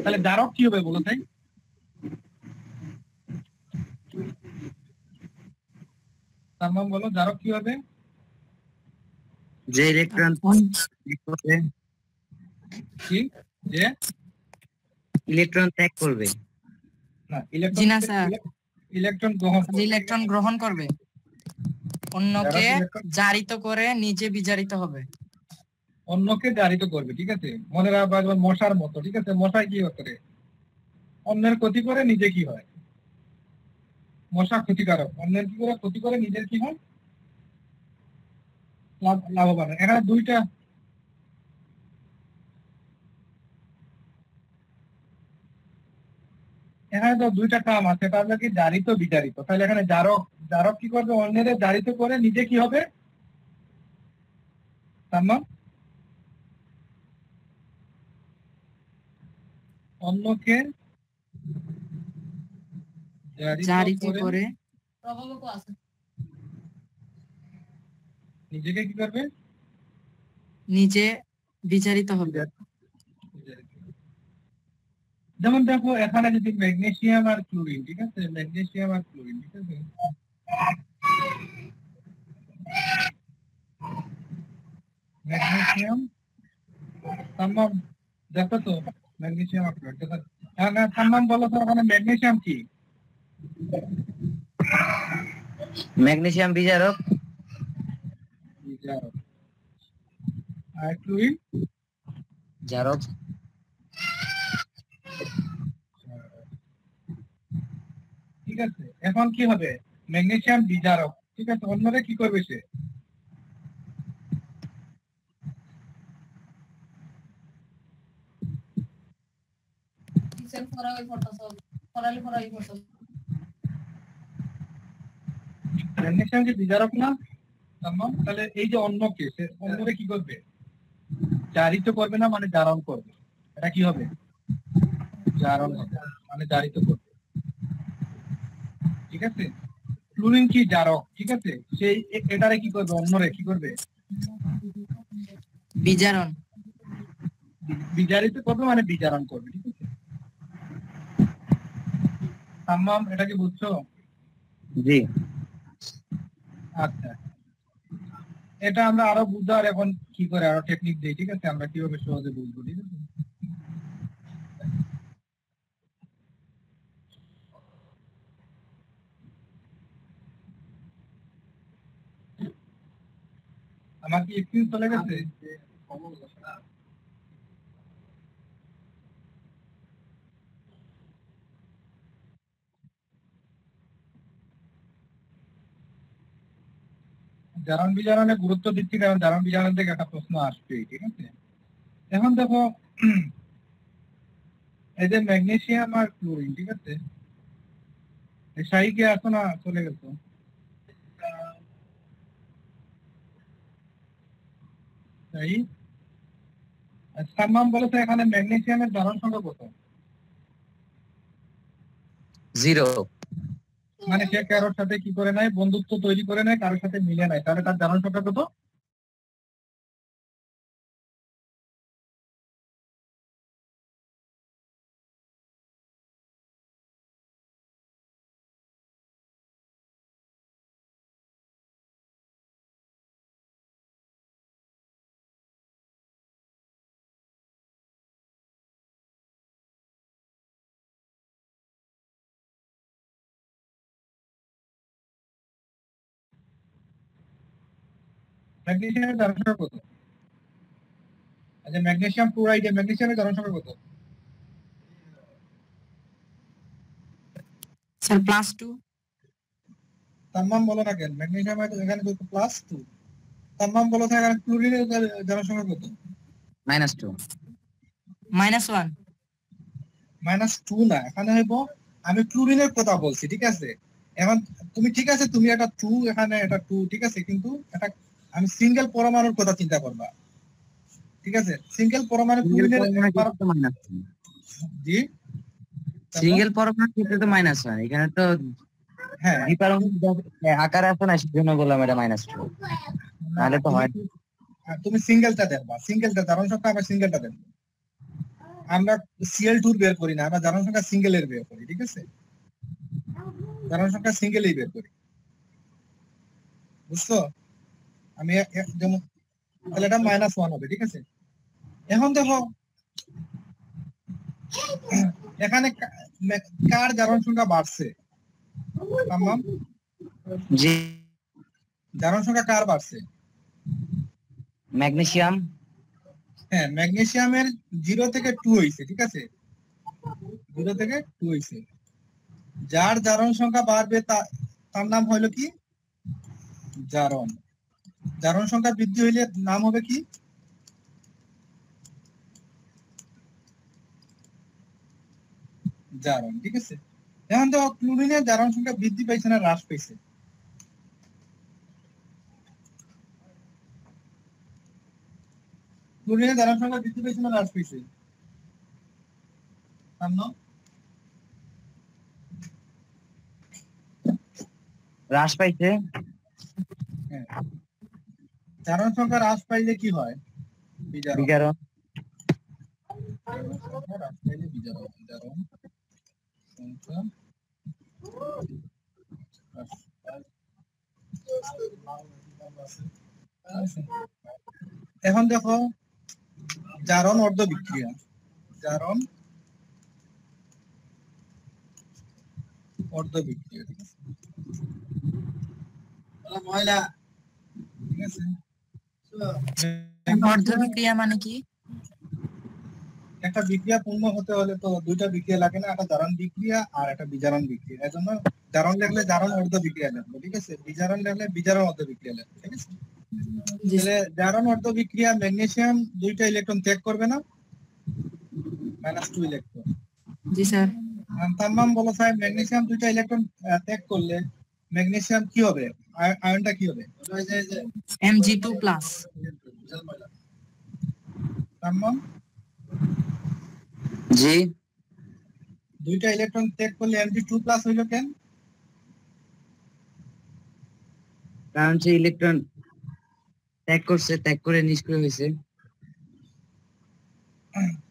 তাহলে জারক কি হবে বলো তাই? তার নাম বলো, জারক কি হবে? যে ইলেকট্রন কি যে ইলেকট্রন ত্যাগ করবে, না জি না স্যার, ইলেকট্রন গ্রহণ করবে, ইলেকট্রন গ্রহণ করবে, অন্যকে জারক electron জারিত করে নিজে বিজারিত হবে। অন্যকে জারিত করবে, ঠিক আছে? মনে রাখবা যেমন মশার মতো, ঠিক আছে? মশাই কি করে? অন্যের ক্ষতি করে, নিজে কি হয়? মশা ক্ষতিকারক, অন্যের কি করে? ক্ষতি করে, নিজের কি হয়? লাভবান। এখানে দুইটা এখানে তো দুইটা কাম আছে, এটা হলো কি জারিত বিজারিত। তাহলে এখানে জারক জারক কি করবে? অন্যের জারিত করে নিজে কি হবে? তার নাম অন্যকে জারিত করে নিজেকে কি করবে? নিজে বিজারিত হবে। যেমন দেখো এখানে যদি ম্যাগনেসিয়াম আর ক্লোরিন, ঠিক আছে? ম্যাগনেসিয়াম আর ক্লোরিন, ঠিক আছে? ম্যাগনেসিয়াম তার নাম দেখো তো, ম্যাগনেসিয়াম আর ক্লোরিন, দেখো তার নাম বলো তো। ওখানে ম্যাগনেসিয়াম কি? ম্যাগনেসিয়াম বিজারক, আর ক্লোরিন জারক। ঠিক আছে, এখন কি হবে? ম্যাগনেসিয়াম বিজারক, ঠিক আছে? অন্যরা কি করবে? সে ম্যাগনেসিয়াম কি বিজারক না? তাহলে এই যে অন্যকে, সে অন্যরা কি করবে? জারিত করবে না, মানে জারণ করবে। এটা কি হবে? জারণ হবে, মানে জারিত করবে, ঠিক আছে? ক্লোরিন কি জারক, ঠিক আছে? সেই এটারে কি করবে? অন্যরে কি করবে? বিজারণ। বিজারিত করবে মানে বিজারণ করবে, ঠিক আছে? তাম্মাম, এটা কি বুঝছো? জি। আচ্ছা, এটা আমরা আরো বুঝার এখন কি করে আরো টেকনিক দিই, ঠিক আছে? আমরা কিভাবে সহজে বুঝবো, ঠিক আছে? আমার কি স্ক্রিন চলে গেছে? জারণ বিজারণে গুরুত্ব দিচ্ছি কারণ জারণ বিজারণ থেকে একটা প্রশ্ন আসবে, ঠিক আছে? এখন দেখো, এই যে ম্যাগনেসিয়াম আর ক্লোরিন, ঠিক আছে? শাহী কি আসো না চলে গেছো? শাহী, সাম্মাম বলেছে এখানে ম্যাগনেসিয়ামের জারণ সংখ্যা কত? 0। মানে সে কারোর সাথে কি করে নাই, বন্ধুত্ব তৈরি করে নাই, কারোর সাথে মিলে নাই, তাহলে তার জারণ সংখ্যা কত? ম্যাগনেসিয়ামের জারণ সংখ্যা কত? আচ্ছা, ম্যাগনেসিয়াম ক্লোরাইডে ম্যাগনেসিয়ামের জারণ সংখ্যা কত? স্যার +2। তাম্মাম বলো না কেন? ম্যাগনেসিয়ামের এখানে কত? +2। তাম্মাম বলো তো এখানে ক্লোরিনের জারণ সংখ্যা কত? -2। -1। -2 না, এখানে হইব আমি ক্লোরিনের কথা বলছি, ঠিক আছে? এখন তুমি ঠিক আছে, তুমি এটা 2, এখানে এটা 2, ঠিক আছে, কিন্তু এটা আমি সিঙ্গেল পরমাণুর কথা চিন্তা করবা, ঠিক আছে? সিঙ্গেল পরমাণু ক্লোরিনের জি সিঙ্গেল পরমাণুর ক্ষেত্রে তো -1, এখানে তো হ্যাঁ, দ্বিপারমাণবিক আকারে আছে না, সেজন্য বললাম এটা -2। নাহলে তো হয়। তুমি সিঙ্গেলটা দেখবা, সিঙ্গেলটা জারণ সংখ্যা আমরা সিঙ্গেলটা দেখবো। আমরা Cl2 বের করি না, আমরা জারণ সংখ্যা সিঙ্গেলের বের করি, ঠিক আছে? জারণ সংখ্যা সিঙ্গেলই বের করি, বুঝছো? আমি যেমন তাহলে এটা -1 হবে, ঠিক আছে? এখন দেখো এখানে কার জারণ সংখ্যা বাড়ছে? তামাম, জি। জারণ সংখ্যা কার বাড়ছে? ম্যাগনেসিয়াম। হ্যাঁ, ম্যাগনেসিয়ামের 0 থেকে 2 হইছে, ঠিক আছে? 0 থেকে 2 হইছে। যার জারণ সংখ্যা বাড়বে তার নাম হলো কি? জারণ। জারণ সংখ্যা বৃদ্ধি হইলে নাম হবে কি? জারণ, ঠিক আছে? এখন দেখো ক্লোরিনের জারণ সংখ্যা বৃদ্ধি পাইছে না হ্রাস পাইছে? ক্লোরিনের জারণ সংখ্যা বৃদ্ধি পাইছে না হ্রাস পাইছে? হ্রাস পাইছে। হ্যাঁ, জারণ সংখ্যা হ্রাস পাইলে কি হয়? বিজারণ। বিজারণ। জারণ সংখ্যা হ্রাস পাইলে বিজারণ। জারণ সংখ্যা এখন দেখো জারণ অর্ধ বিক্রিয়া, জারণ অর্ধ বিক্রিয়া, ঠিক আছে? ময়লা, ঠিক আছে? অর্ধ বিক্রিয়া মানে কি? একটা বিক্রিয়া পূর্ণ হতে হলে তো দুইটা বিক্রিয়া লাগে না, একটা জারণ বিক্রিয়া আর একটা বিজারণ বিক্রিয়া। এজন্য জারণ লিখলে জারণ অর্ধ বিক্রিয়া লিখবো, ঠিক আছে? বিজারণ লিখলে বিজারণ অর্ধ বিক্রিয়া লিখবো, ঠিক আছে? তাহলে জারণ অর্ধ বিক্রিয়া ম্যাগনেসিয়াম 2টা ইলেকট্রন ত্যাগ করবে না? -2 ইলেকট্রন। জি স্যার। তাম্মাম বলো স্যার, ম্যাগনেসিয়াম 2টা ইলেকট্রন ত্যাগ করলে ম্যাগনেসিয়াম কি হবে? আয়নটা কি হবে? Mg2+। তাম্মাম, জি। 2টা ইলেকট্রন ত্যাগ করলে Mg2+ হইলো কেন? কারণ সে ইলেকট্রন ত্যাগ করছে, ত্যাগ করে নিষ্ক্রিয় হয়েছে।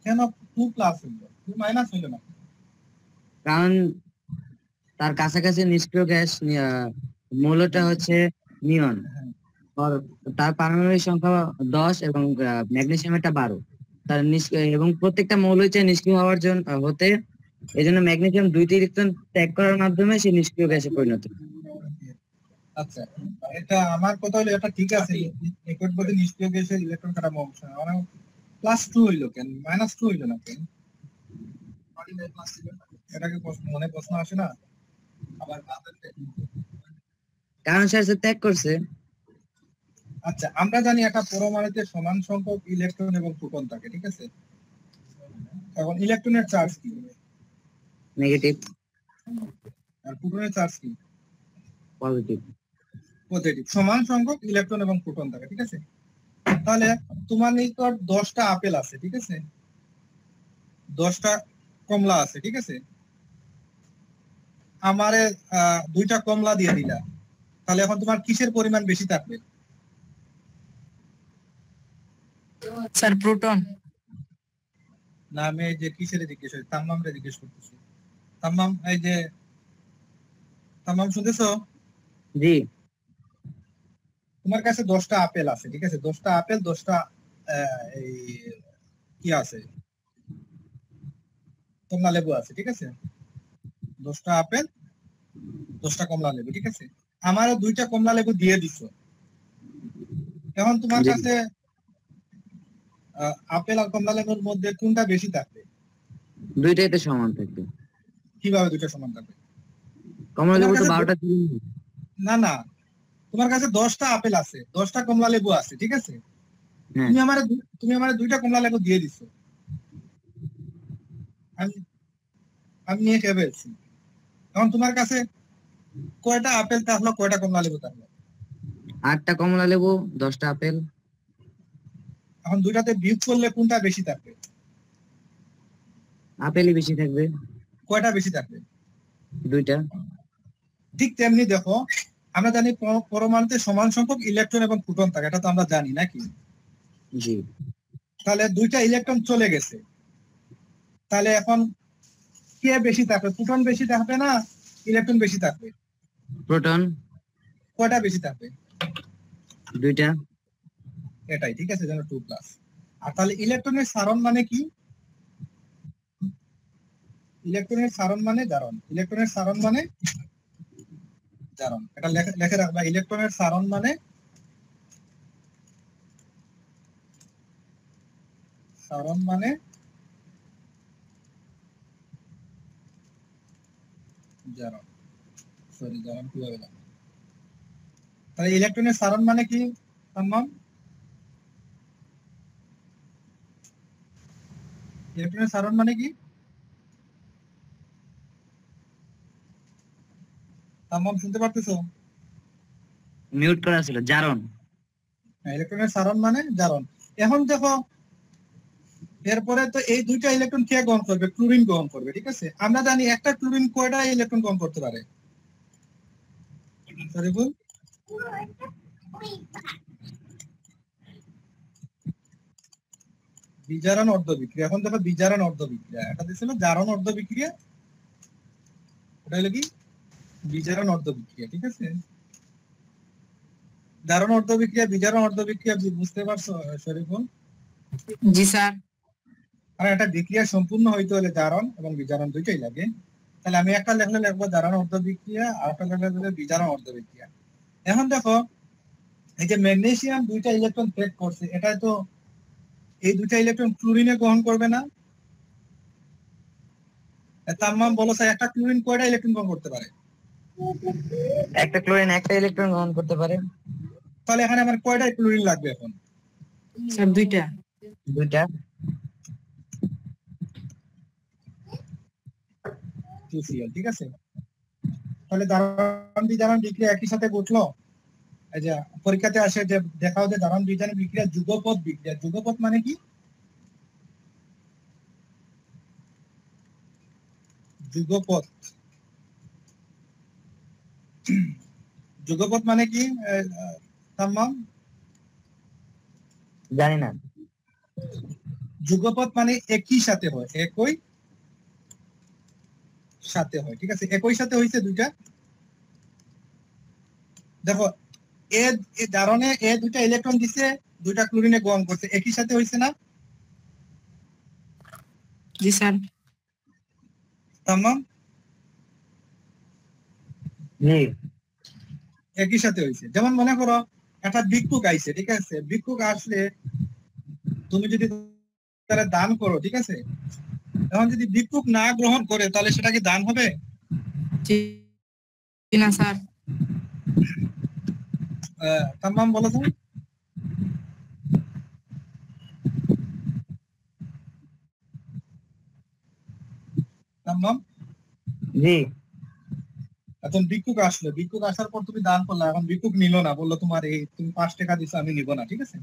কেন 2 প্লাস হইলো 2 মাইনাস হইলো না? কারণ তার কাছাকাছি নিষ্ক্রিয় গ্যাস মৌলটা হচ্ছে নিয়ন। আর তার পারমাণবিক সংখ্যা 10 এবং ম্যাগনেসিয়াম এটা 12। এবং প্রত্যেকটা মৌল চাই নিষ্ক্রিয় হওয়ার জন্য হতে, এই জন্য ম্যাগনেসিয়াম 2টি ইলেকট্রন ত্যাগ করার মাধ্যমে সে নিষ্ক্রিয় গ্যাসে পরিণত হয়। আচ্ছা, এটা আমার কথা হলো এটা ঠিক আছে, নিকট বলতে নিষ্ক্রিয় গ্যাসের ইলেকট্রন কাটা অংশ মানে +2 হইলো কেন, -2 হইলো না কেন? এটাকে মনে প্রশ্ন আসে না? কারণ সে ত্যাগ করছে। আচ্ছা, আমরা জানি একটা পরমাণুতে সমান সংখ্যক ইলেকট্রন এবং প্রোটন থাকে, ঠিক আছে? এখন ইলেকট্রনের চার্জ কি? নেগেটিভ। আর প্রোটনের চার্জ কি? পজিটিভ। পজিটিভ। সমান সংখ্যক ইলেকট্রন এবং প্রোটন থাকে, ঠিক আছে? তাহলে তোমার নিকট 10টা আপেল আছে, ঠিক আছে? 10টা কমলা আছে, ঠিক আছে? আমারে 2টা কমলা দিয়ে দিলা, তাহলে এখন তোমার কিসের পরিমাণ বেশি থাকবে? Sir proton. না, আমি এই যে কিসের জিজ্ঞেস করছি, তাম্মামরে জিজ্ঞেস করতেছি। তাম্মাম, এই যে তাম্মাম শুনতেছো? জি। তোমার কাছে 10টা আপেল আছে, ঠিক আছে? 10টা আপেল, 10টা এই কি আছে, কমলা লেবু আছে, ঠিক আছে? 10টা আপেল, 10টা কমলা লেবু, ঠিক আছে? আমারও 2টা কমলা লেবু দিয়ে দিছো। এখন তোমার কাছে আপেল আর কমলা লেবুর মধ্যে কোনটা বেশি থাকবে? দুইটাই তো সমান থাকবে। কিভাবে 2টা সমান থাকবে? কমলা লেবু তো 12টা। না না, তোমার কাছে 10টা আপেল আছে, 10টা কমলা লেবু আছে, ঠিক আছে? হ্যাঁ। তুমি আমারে 2টা কমলা লেবু দিয়ে দিছো, আমি আমি নিয়ে খেয়ে ফেলছি। এখন তোমার কাছে কয়টা আপেল থাকলো, কয়টা কমলা লেবু থাকলো? 8টা কমলা লেবু, 10টা আপেল। এখন 2টাতে বিয়োগ করলে কোনটা বেশি থাকবে? আপেলই বেশি থাকবে। কয়টা বেশি থাকবে? 2টা। ঠিক তেমনি দেখো, আমরা জানি পরমাণুতে সমান সংখ্যক ইলেকট্রন এবং প্রোটন থাকে, এটা তো আমরা জানি নাকি? জি। তাহলে 2টা ইলেকট্রন চলে গেছে, তাহলে এখন কে বেশি থাকবে? প্রোটন বেশি থাকবে না ইলেকট্রন বেশি থাকবে? প্রোটন। কয়টা বেশি থাকবে? 2টা। এটাই ঠিক আছে, যেন 2 প্লাস। আর তাহলে ইলেকট্রনের সারণ মানে কি? ইলেকট্রনের সারণ মানে জারণ। ইলেকট্রনের সারণ মানে জারণ, এটা লেখে রাখবা। ইলেকট্রনের সারণ মানে জারণ। সরি, জারণ কিভাবে লাগবে? তাহলে ইলেকট্রনের সারণ মানে কি তাম্মাম? ইলেকট্রনের সারণ মানে কি তাম্মাম, শুনতে পারতেছো? মিউট করা ছিল। জারণ। ইলেকট্রনের সারণ মানে জারণ। এখন দেখো, এরপরে তো এই 2টা ইলেকট্রন কে গ্রহণ করবে? ক্লোরিন গ্রহণ করবে, ঠিক আছে? আমরা জানি একটা ক্লোরিন কয়টা ইলেকট্রন গ্রহণ করতে পারে? শরীফুল, বিজারণ অর্ধ বিক্রিয়া। এখন দেখো বিজারণ অর্ধ বিক্রিয়া, এটা দিছিল জারণ অর্ধ বিক্রিয়া, এটা হলো কি বিজারণ অর্ধ বিক্রিয়া, ঠিক আছে? জারণ অর্ধ বিক্রিয়া, বিজারণ অর্ধ বিক্রিয়া বুঝতে পারছো শরীফুল? জি স্যার। আর একটা বিক্রিয়া সম্পূর্ণ হইতে হলে জারণ এবং বিজারণ দুইটাই লাগে। তাহলে আমি একটা লেখলে লিখবো জারণ অর্ধ বিক্রিয়া, আর একটা লেখলে বিজারণ অর্ধ বিক্রিয়া। এখন দেখো, এই যে ম্যাগনেসিয়াম 2টা ইলেকট্রন ত্যাগ করছে, এটা তো এই 2টা ইলেকট্রন ক্লোরিনে গ্রহণ করবে না? তাম্মাম বলো স্যার, একটা ক্লোরিন কয়টা ইলেকট্রন গ্রহণ করতে পারে? একটা ক্লোরিন একটা ইলেকট্রন গ্রহণ করতে পারে। তাহলে এখানে আমার কয়টা ক্লোরিন লাগবে এখন? স্যার 2টা। 2টা। 2Cl, ঠিক আছে? তাহলে জারণ বিজারণ বিক্রিয়া একই সাথে ঘটলো। এই যে পরীক্ষাতে আসে যে দেখাও যে জারণ বিজারণ বিক্রিয়া যুগপৎ বিক্রিয়া। যুগপৎ মানে কি? যুগপৎ, যুগপৎ মানে কি তাম্মাম? জানি না। যুগপদ মানে একই সাথে হয়, একই সাথে হয়, ঠিক আছে? একই সাথে হয়েছে দুইটা। দেখো এ জারণে এ দুইটা ইলেকট্রন দিছে, দুইটা ক্লোরিনে গ্রহণ করছে, একই সাথে হয়েছে না? জি স্যার। তামাম, জি একই সাথে হয়েছে। যেমন মনে করো একটা ভিক্ষুক আইছে, ঠিক আছে? ভিক্ষুক আসলে তুমি যদি তারা দান করো, ঠিক আছে? এখন যদি ভিক্ষুক না গ্রহণ করে তাহলে সেটা কি দান হবে? জি না স্যার। তামাম বলো তো। তামাম, জি এখন ভিক্ষুক আসলো, ভিক্ষুক আসার পর তুমি দান করলা, এখন ভিক্ষুক নিল না, বললো তোমার এই তুমি 5 টাকা দিছো, আমি নিব না, ঠিক আছে?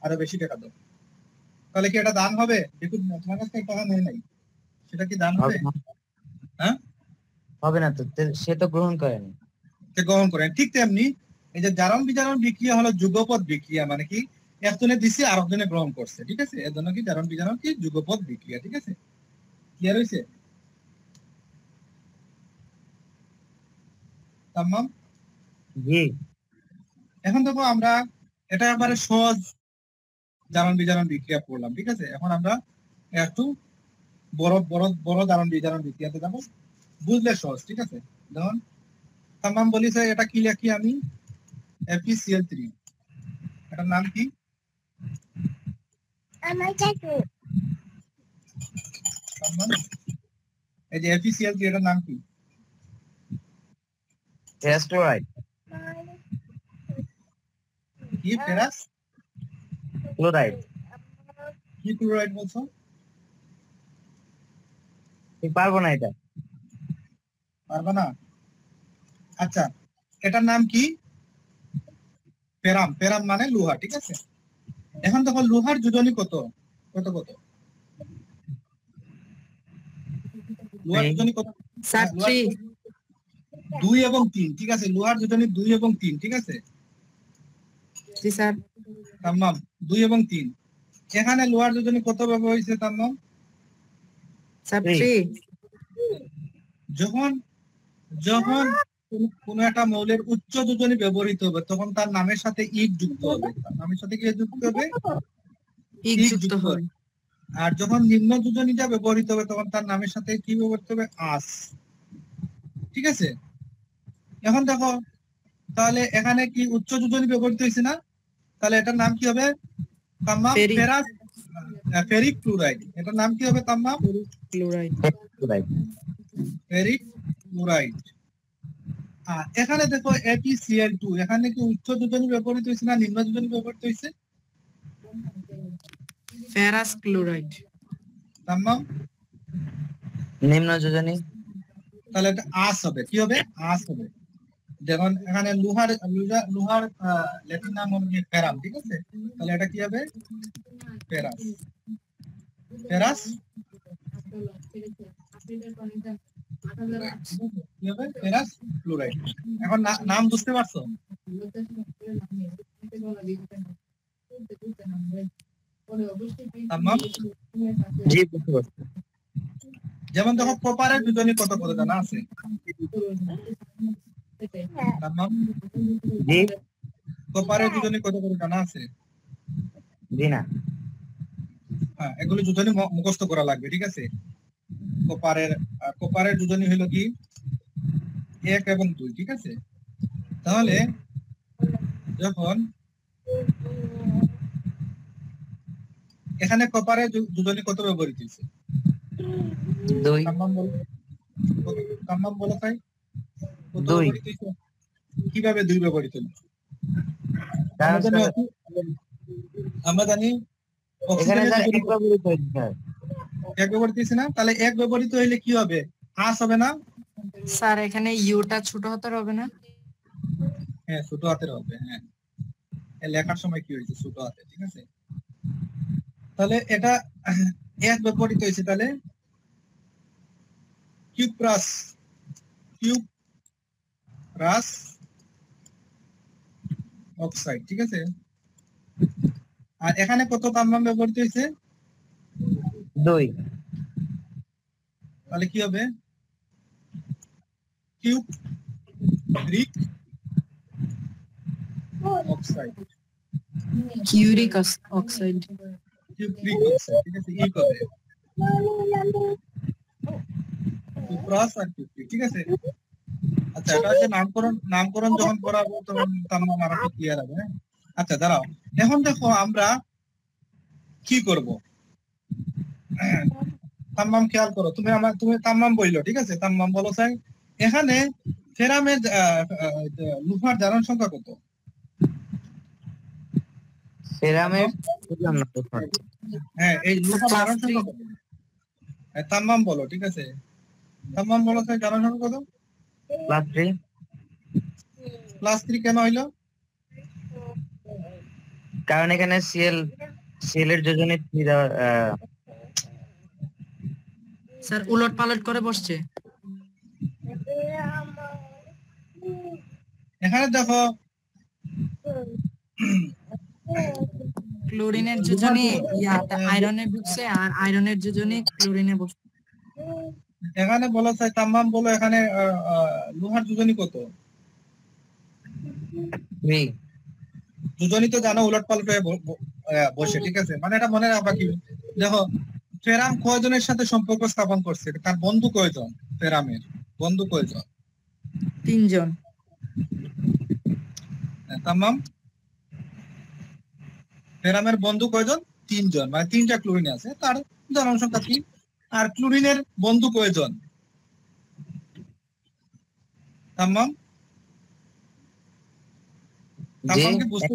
আরো বেশি টাকা দাও। তাহলে কি এটা দান হবে? ভিক্ষুক তোমার কাছ থেকে টাকা নেয় নাই, সেটা কি দান হবে? হবে না, হ্যাঁ, হবে না তো, সে তো গ্রহণ করেনি। সে গ্রহণ করেন। ঠিক তেমনি এই যে জারণ বিজারণ বিক্রিয়া হলো যুগপদ বিক্রিয়া, মানে কি একজনে দিছে আর একজনে গ্রহণ করছে, ঠিক আছে? এর জন্য কি জারণ বিজারণ কি যুগপদ বিক্রিয়া, ঠিক আছে? ক্লিয়ার হয়েছে? তামাম। জি এখন দেখো আমরা এটা একেবারে সহজ জারণ বিজারণ বিক্রিয়া পড়লাম, ঠিক আছে? এখন আমরা একটু বড় বড় বড় জারণ বিজারণ বিক্রিয়াতে যাবো, বুঝলে সহজ, ঠিক আছে? যেমন তামাম বলিছে, এটা কি লিখি আমি? FeCl3, এটার নাম কি? তামাম, এই যে FeCl3 এটার নাম কি? Ferrous chloride. কি ফেরাস ক্লোরাইড। কি ক্লোরাইড বলছো? ঠিক পারবো না এটা। পারবা না? আচ্ছা, এটার নাম কি? ফেরাম। ফেরাম মানে লোহা, ঠিক আছে? এখন দেখো লোহার যোজনী কত কত কত? লোহার যোজনী কত? স্যার লোহার 3। 2 এবং 3, ঠিক আছে? লোহার যোজনী 2 এবং 3, ঠিক আছে? জি স্যার। তামাম, 2 এবং 3। এখানে লোহার যোজনী কত ব্যবহার হয়েছে তামাম? স্যার 3। 3। যখন যখন কোন একটা মৌলের উচ্চ যোজনী ব্যবহৃত হবে তখন তার নামের সাথে ইক যুক্ত হবে। তার নামের সাথে কি যুক্ত হবে? ইক ইক যুক্ত যুক্ত হয়। হবে। আর যখন নিম্ন যোজনীটা ব্যবহৃত হবে তখন তার নামের সাথে কি ব্যবহৃত হবে? আস, ঠিক আছে? এখন দেখো তাহলে এখানে কি উচ্চ যোজনী ব্যবহৃত হয়েছে না? তাহলে এটার নাম কি হবে? তামাম ফেরিক ফেরাস ফেরিক ক্লোরাইড। এটার নাম কি হবে? তামাম ক্লোরাইড। ক্লোরাইড। Ferric chloride. এখানে দেখো FeCl2, এখানে কি উচ্চ যোজনী ব্যবহৃত হয়েছে না নিম্ন যোজনী ব্যবহৃত হয়েছে? Ferrous chloride. তামাম, নিম্ন যোজনী। তাহলে এটা আস হবে। কি হবে? আস হবে। যেমন এখানে লোহার লোহার ল্যাটিন নাম হলো ফেরাম, ঠিক আছে? তাহলে এটা কি হবে? ফেরাস। ফেরাস কি হবে? Ferrous chloride. এখন নাম বুঝতে পারছো? তামাম। জি বুঝতে পারছি। যেমন দেখো কপারের যোজনী কত কত জানা আছে? তামাম, জি কপারের যোজনী কত কত জানা আছে? জি না। হ্যাঁ, এগুলো যোজনী মুখস্থ করা লাগবে, ঠিক আছে? কপারের যোজনী হলো কি 1 এবং 2, ঠিক আছে? তাহলে যখন এখানে কপারের যোজনী কত ব্যবহৃত হয়েছে? 2। তামাম বলো তাই, কত 2। ব্যবহৃত হয়েছে? কিভাবে 2 ব্যবহৃত হলো? কারণ আমরা জানি এখানে অক্সিজেনের স্যার যোজনী এক ব্যবহৃত হয়েছে স্যার। 1 ব্যবহৃত হয়েছে না? তাহলে 1 ব্যবহৃত হইলে কি হবে? আস হবে না? স্যার এখানে ইউটা ছোট হাতের হবে না? হ্যাঁ, ছোট হাতের হবে। হ্যাঁ, লেখার সময় কি হয়েছে? ছোট হাতে, ঠিক আছে? তাহলে এটা 1 ব্যবহৃত হয়েছে, তাহলে কিউপ্রাস অক্সাইড, ঠিক আছে? আর এখানে কত তামাম ব্যবহৃত হয়েছে? 2 তাহলে কি হবে কিউরিক অক্সাইড কিউরিক অক্সাইড। কিউরিক অক্সাইড, ঠিক আছে, ই হবে কুপ্রাস আর কিউরিক, ঠিক আছে। আচ্ছা, এটা হচ্ছে নামকরণ যখন করাবো তখন তাম্মাম আর একটু ক্লিয়ার হবে। আচ্ছা দাঁড়াও, এখন দেখো আমরা কি করব। তাম্মাম খেয়াল করো, তুমি তাম্মাম বললো, ঠিক আছে, তাম্মাম বলো চাই এখানে ফেরামের লুফার জারণ সংখ্যা কত? সেরামের হ্যাঁ, এই লুফার জারণ সংখ্যা কত? তাম্মাম বলো, ঠিক আছে, তাম্মাম বলো চাই জারণ সংখ্যা কত? +3 +3 কেন হইলো? কারণ এখানে সিএল এর যোজনে 3 দেওয়া স্যার উলট পালট করে বসছে। এখানে দেখো ক্লোরিনের যোজনে আয়রনে ঢুকছে আর আয়রনের যোজনে ক্লোরিনে বসছে। এখানে বলা চাই তাম্মাম বলো এখানে লোহার যোজনী কত? 3 যোজনী তো জানো উলট পালট হয়ে বসে, ঠিক আছে, মানে এটা মনে রাখবা কি, দেখো ফেরাম কয়জনের সাথে সম্পর্ক স্থাপন করছে, তার বন্ধু কয়জন, ফেরামের বন্ধু কয়জন? 3 জন। তাম্মাম ফেরামের বন্ধু কয়জন? 3 জন, মানে 3টা ক্লোরিন আছে, তার জারণ সংখ্যা 3। আর ক্লোরিনের বন্ধু কয়জন তাম্মাম? তাম্মাম কি বুঝতে,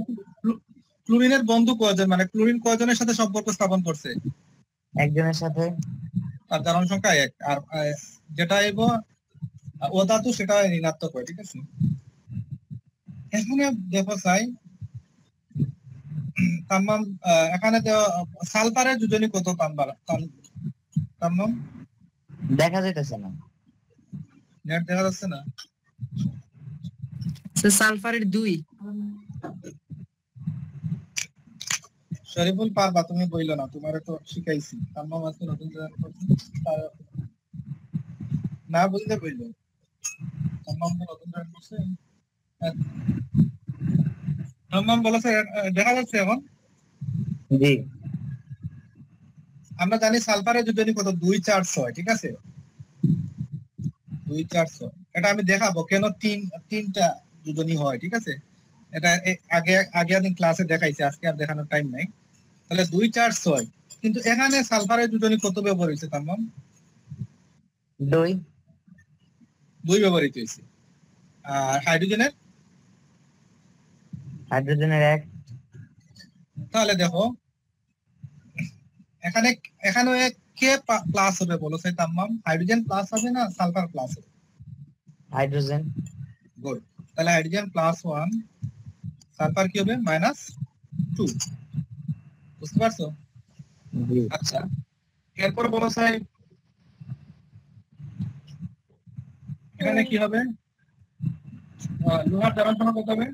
ক্লোরিনের বন্ধু কয়জন, মানে ক্লোরিন কয়জনের সাথে সম্পর্ক স্থাপন করছে? একজনের সাথে। তার জারণ সংখ্যা 1। আর যেটা আইব ও ধাতু সেটা ঋণাত্মক হয়, ঠিক আছে। এখানে দেখো চাই তাম্মাম এখানে সালফারের যোজনী কত তাম্মাম? দেখা যাইতেছে না, নেট দেখা যাচ্ছে না। সালফারের 2। শরীফুল পারবা, তুমি বইলো না, তোমারে তো শিখাইছি। তাম্মাম আজকে নতুন জয়েন করছে, না বুঝলে বইলো। তাম্মাম তো নতুন জয়েন করছে। তাম্মাম বলেছে দেখা যাচ্ছে এখন? জি। আমরা জানি সালফারের যোজনী কত? 2, 4, 6, ঠিক আছে, 2, 4, 6। এটা আমি দেখাবো কেন তিনটা যোজনী হয়, ঠিক আছে। এটা আগে আমি ক্লাসে দেখাইছি, আজকে আর দেখানোর টাইম নাই। তাহলে 2, 4, 6, কিন্তু এখানে সালফারের যোজনী কত ব্যবহার হয়েছে তাম্মাম? 2 ব্যবহৃত হয়েছে। আর হাইড্রোজেনের 1। তাহলে দেখো এখানে কে প্লাস হবে বলো সেই তাম্মাম? হাইড্রোজেন প্লাস হবে না সালফার প্লাস হবে? হাইড্রোজেন। গুড। তাহলে হাইড্রোজেন +1, সালফার কি হবে -2। বুঝতে পারছো? আচ্ছা, এরপর বলো স্যার এখানে কি হবে? লোহার জারণ সংখ্যা কত হবে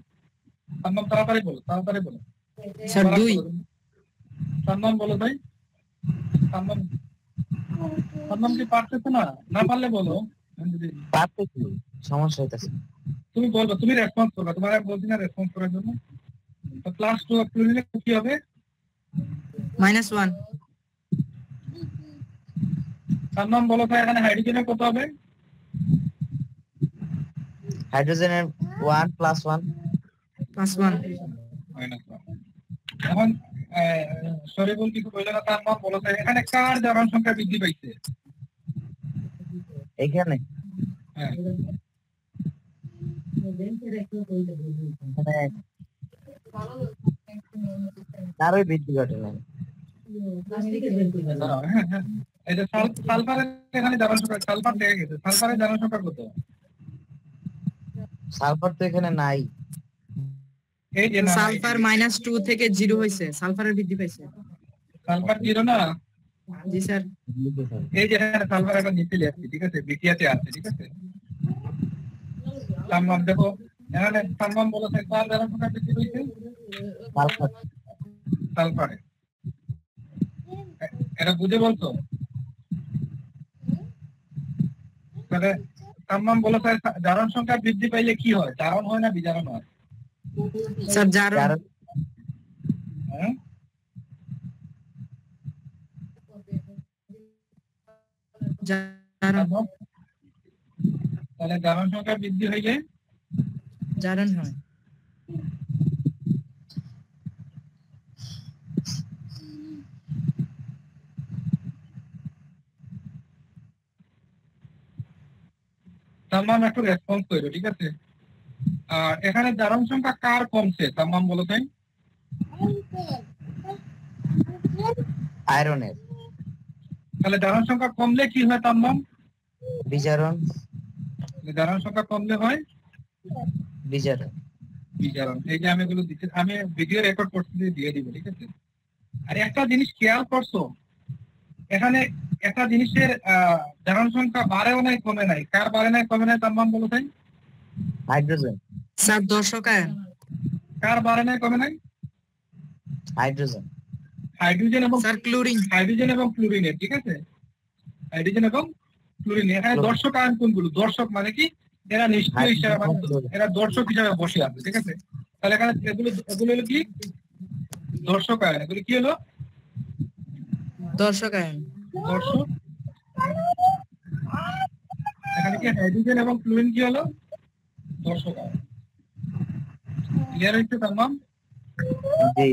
তাম্মাম? তাড়াতাড়ি বলো, তাড়াতাড়ি বলো স্যার 2। তাম্মাম বলো ভাই। তাম্মাম কি পারতেছো না? না পারলে বলো, পারতেছি, সমস্যা হইতাছে। তুমি বলবে, তুমি রেসপন্স করবে, তোমার বলছি না রেসপন্স করার জন্য। তো +2 ক্লোরিনে কি হবে? -1। তাম্মাম বলো ভাই এখানে হাইড্রোজেনের কত হবে? হাইড্রোজেনের 1 +1 +1। -1। এখন শরীফুল কিছু বললো না, তাম্মাম বলো ভাই এখানে কার জারণ সংখ্যা বৃদ্ধি পাইছে? এখানে হ্যাঁ, তারই বৃদ্ধি ঘটে না। এই যে সালফারের এখানে জারণ সংখ্যা, সালফার দেখে গেছে, সালফারের জারণ সংখ্যা কত? সালফার তো এখানে নাই। এই যে না, সালফার -2 থেকে 0 হইছে, সালফারের বৃদ্ধি পাইছে। সালফার 0 না? জি স্যার। এই যে এখানে সালফার একটা নিচে আছে, ঠিক আছে, বিক্রিয়াতে আছে, ঠিক আছে। তাম্মাম দেখো এখানে তাম্মাম বলেছে কার জারণ সংখ্যা বৃদ্ধি পাইছে? সালফার। সালফারে। এটা বুঝে বলতো? তাহলে তাম্মাম বলো স্যার, জারণ সংখ্যা বৃদ্ধি পাইলে কি হয়? জারণ হয় না বিজারণ হয়? স্যার জারণ জারণ হ্যাঁ? জারণ তাম্মাম? তাহলে জারণ সংখ্যা বৃদ্ধি হইলে জারণ হয়। তাম্মাম একটু রেসপন্স করো, ঠিক আছে? আর এখানে জারণ সংখ্যা কার কমছে তাম্মাম বলো তাই? আয়রনের তাহলে জারণ সংখ্যা কমলে কি হয় তাম্মাম? বিজারণ জারণ সংখ্যা কমলে হয় বিজারণ। বিজারণ। এই যে আমি এগুলো দিচ্ছি, আমি ভিডিও রেকর্ড করতে দিয়ে দিব, ঠিক আছে? আর একটা জিনিস খেয়াল করছো, এখানে একটা জিনিসের জারণ সংখ্যা বাড়েও নাই কমে নাই, কার বাড়ে নাই কমে নাই তাম্মাম বলো তাই? হাইড্রোজেন স্যার দর্শকায়ন কার বাড়ে নাই কমে নাই? হাইড্রোজেন হাইড্রোজেন এবং স্যার ক্লোরিন ক্লোরিনের, ঠিক আছে? হাইড্রোজেন এবং ক্লোরিন। এখানে ক্লোরিন। দর্শক আয়ন কোনগুলো? দর্শক মানে কি? এরা নিষ্ক্রিয় হিসাবে, এরা দর্শক হিসাবে বসে আছে, ঠিক আছে? তাহলে এখানে এগুলো হলো কি দর্শক আয়ন। এগুলো কি হলো? দর্শকায়ন। দর্শক। এখানে কি হাইড্রোজেন এবং ক্লোরিন কি হলো? দর্শক আয়ন। ক্লিয়ার হচ্ছে তাম্মাম? জি।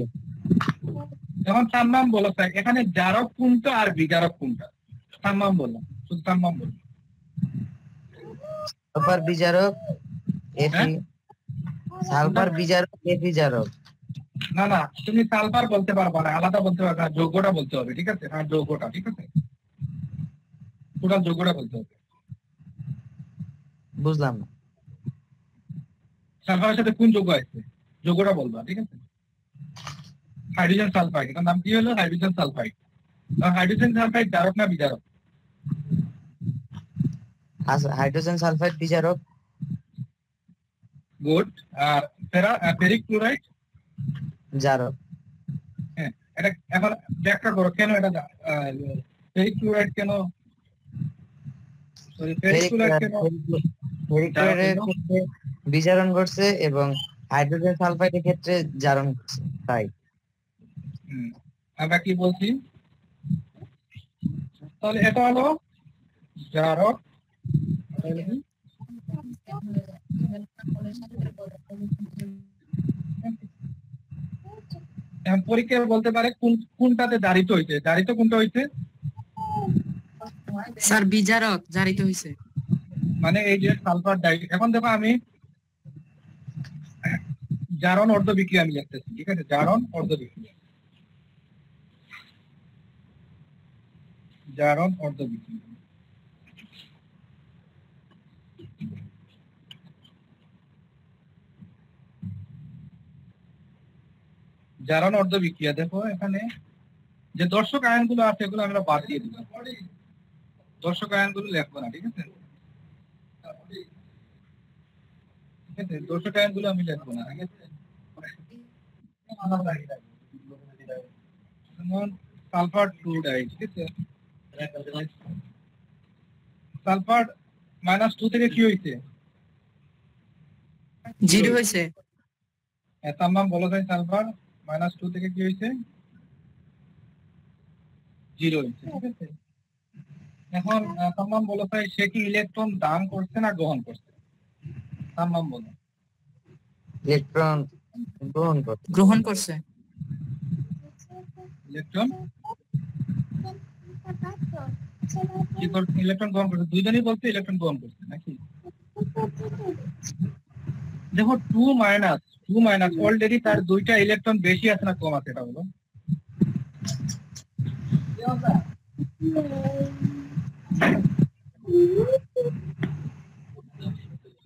এখন তাম্মাম বলো স্যার, এখানে জারক কোনটা আর বিজারক কোনটা? তাম্মাম বলো, শুধু তাম্মাম বলো। সালফার বিজারক এফি, সালফার বিজারক এফি জারক। না না, তুমি সালফার বলতে পারবা না, আলাদা বলতে পারবে না, যৌগটা বলতে হবে, ঠিক আছে? হ্যাঁ যৌগটা, ঠিক আছে? টোটাল যৌগটা বলতে হবে। বুঝলাম না। সালফারের সাথে কোন যৌগ আছে যৌগটা বলবা, ঠিক আছে? হাইড্রোজেন সালফাইড, এটার নাম কি হলো? Hydrogen sulphide. হাইড্রোজেন সালফাইড জারক না বিজারক? হাইড্রোজেন সালফাইড বিজারক। গুড। আর ফেরিক ক্লোরাইড জারক। হ্যাঁ, এটা এখন ব্যাখ্যা করো কেন এটা ফেরিক ক্লোরাইড কেন, সরি ফেরিক ক্লোরাইড কেন ফেরিক ক্লোরাইডের ক্ষেত্রে বিজারণ ঘটছে এবং হাইড্রোজেন সালফাইডের ক্ষেত্রে জারণ ঘটছে, তাই। আমরা কি বলছি? তাহলে এটা হলো জারক, পরীক্ষা বলতে পারে কোনটাতে জারিত হইছে। জারিত কোনটা হইছে? স্যার বিজারক জারিত হইছে। মানে এই যে সালফার ডাই। এখন দেখো আমি জারণ অর্ধ বিক্রিয়া আমি লিখতেছি, ঠিক আছে? জারণ অর্ধ বিক্রিয়া, জারণ অর্ধ বিক্রিয়া। জারণ অর্ধ বিক্রিয়া, দেখো এখানে যে দর্শক আয়নগুলো আছে এগুলো আমরা বাদ দিয়ে দিলাম, দর্শক আয়নগুলো লিখবো না, ঠিক আছে? ঠিক আছে, দর্শক আয়নগুলো আমি লিখবো না, ঠিক আছে? যেমন সালফার ক্লোরাইড, ঠিক আছে? সালফার -2 থেকে কি হইছে? 0 হইছে। তাম্মাম বলো তাই, সালফার -2 থেকে কি হইছে? 0 হইছে, ঠিক আছে? এখন তাম্মাম বলো তাই, সে কি ইলেকট্রন দান করছে না গ্রহণ করছে? তাম্মাম বলো। ইলেকট্রন গ্রহণ করছে। ইলেকট্রন কি করছে? ইলেকট্রন গ্রহণ করছে। দুইজনই বলছে ইলেকট্রন গ্রহণ করছে নাকি? দেখো 2 - অলরেডি তার দুইটা ইলেকট্রন বেশি আছে না কম আছে, এটা বলো।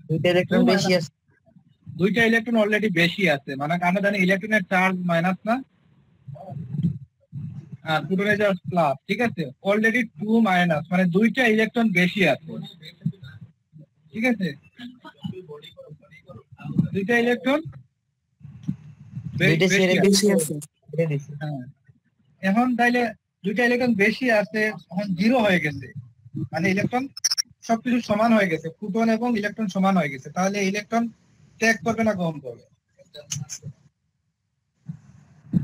দুইটা ইলেকট্রন বেশি আছে। দুইটা ইলেকট্রন অলরেডি বেশি আছে, মানে আমরা জানি ইলেকট্রনের চার্জ মাইনাস না আর প্রোটনের চার্জ প্লাস, ঠিক আছে? অলরেডি 2 মানে দুইটা ইলেকট্রন বেশি আছে, ঠিক আছে? দুইটা ইলেকট্রন দুইটা ছেড়ে বেশি আছে। ছেড়ে দিছে। হ্যাঁ, এখন তাইলে দুইটা ইলেকট্রন বেশি আছে, এখন 0 হয়ে গেছে, মানে ইলেকট্রন সবকিছু সমান হয়ে গেছে, প্রোটন এবং ইলেকট্রন সমান হয়ে গেছে, তাহলে ইলেকট্রন ত্যাগ করবে না গ্রহণ করবে?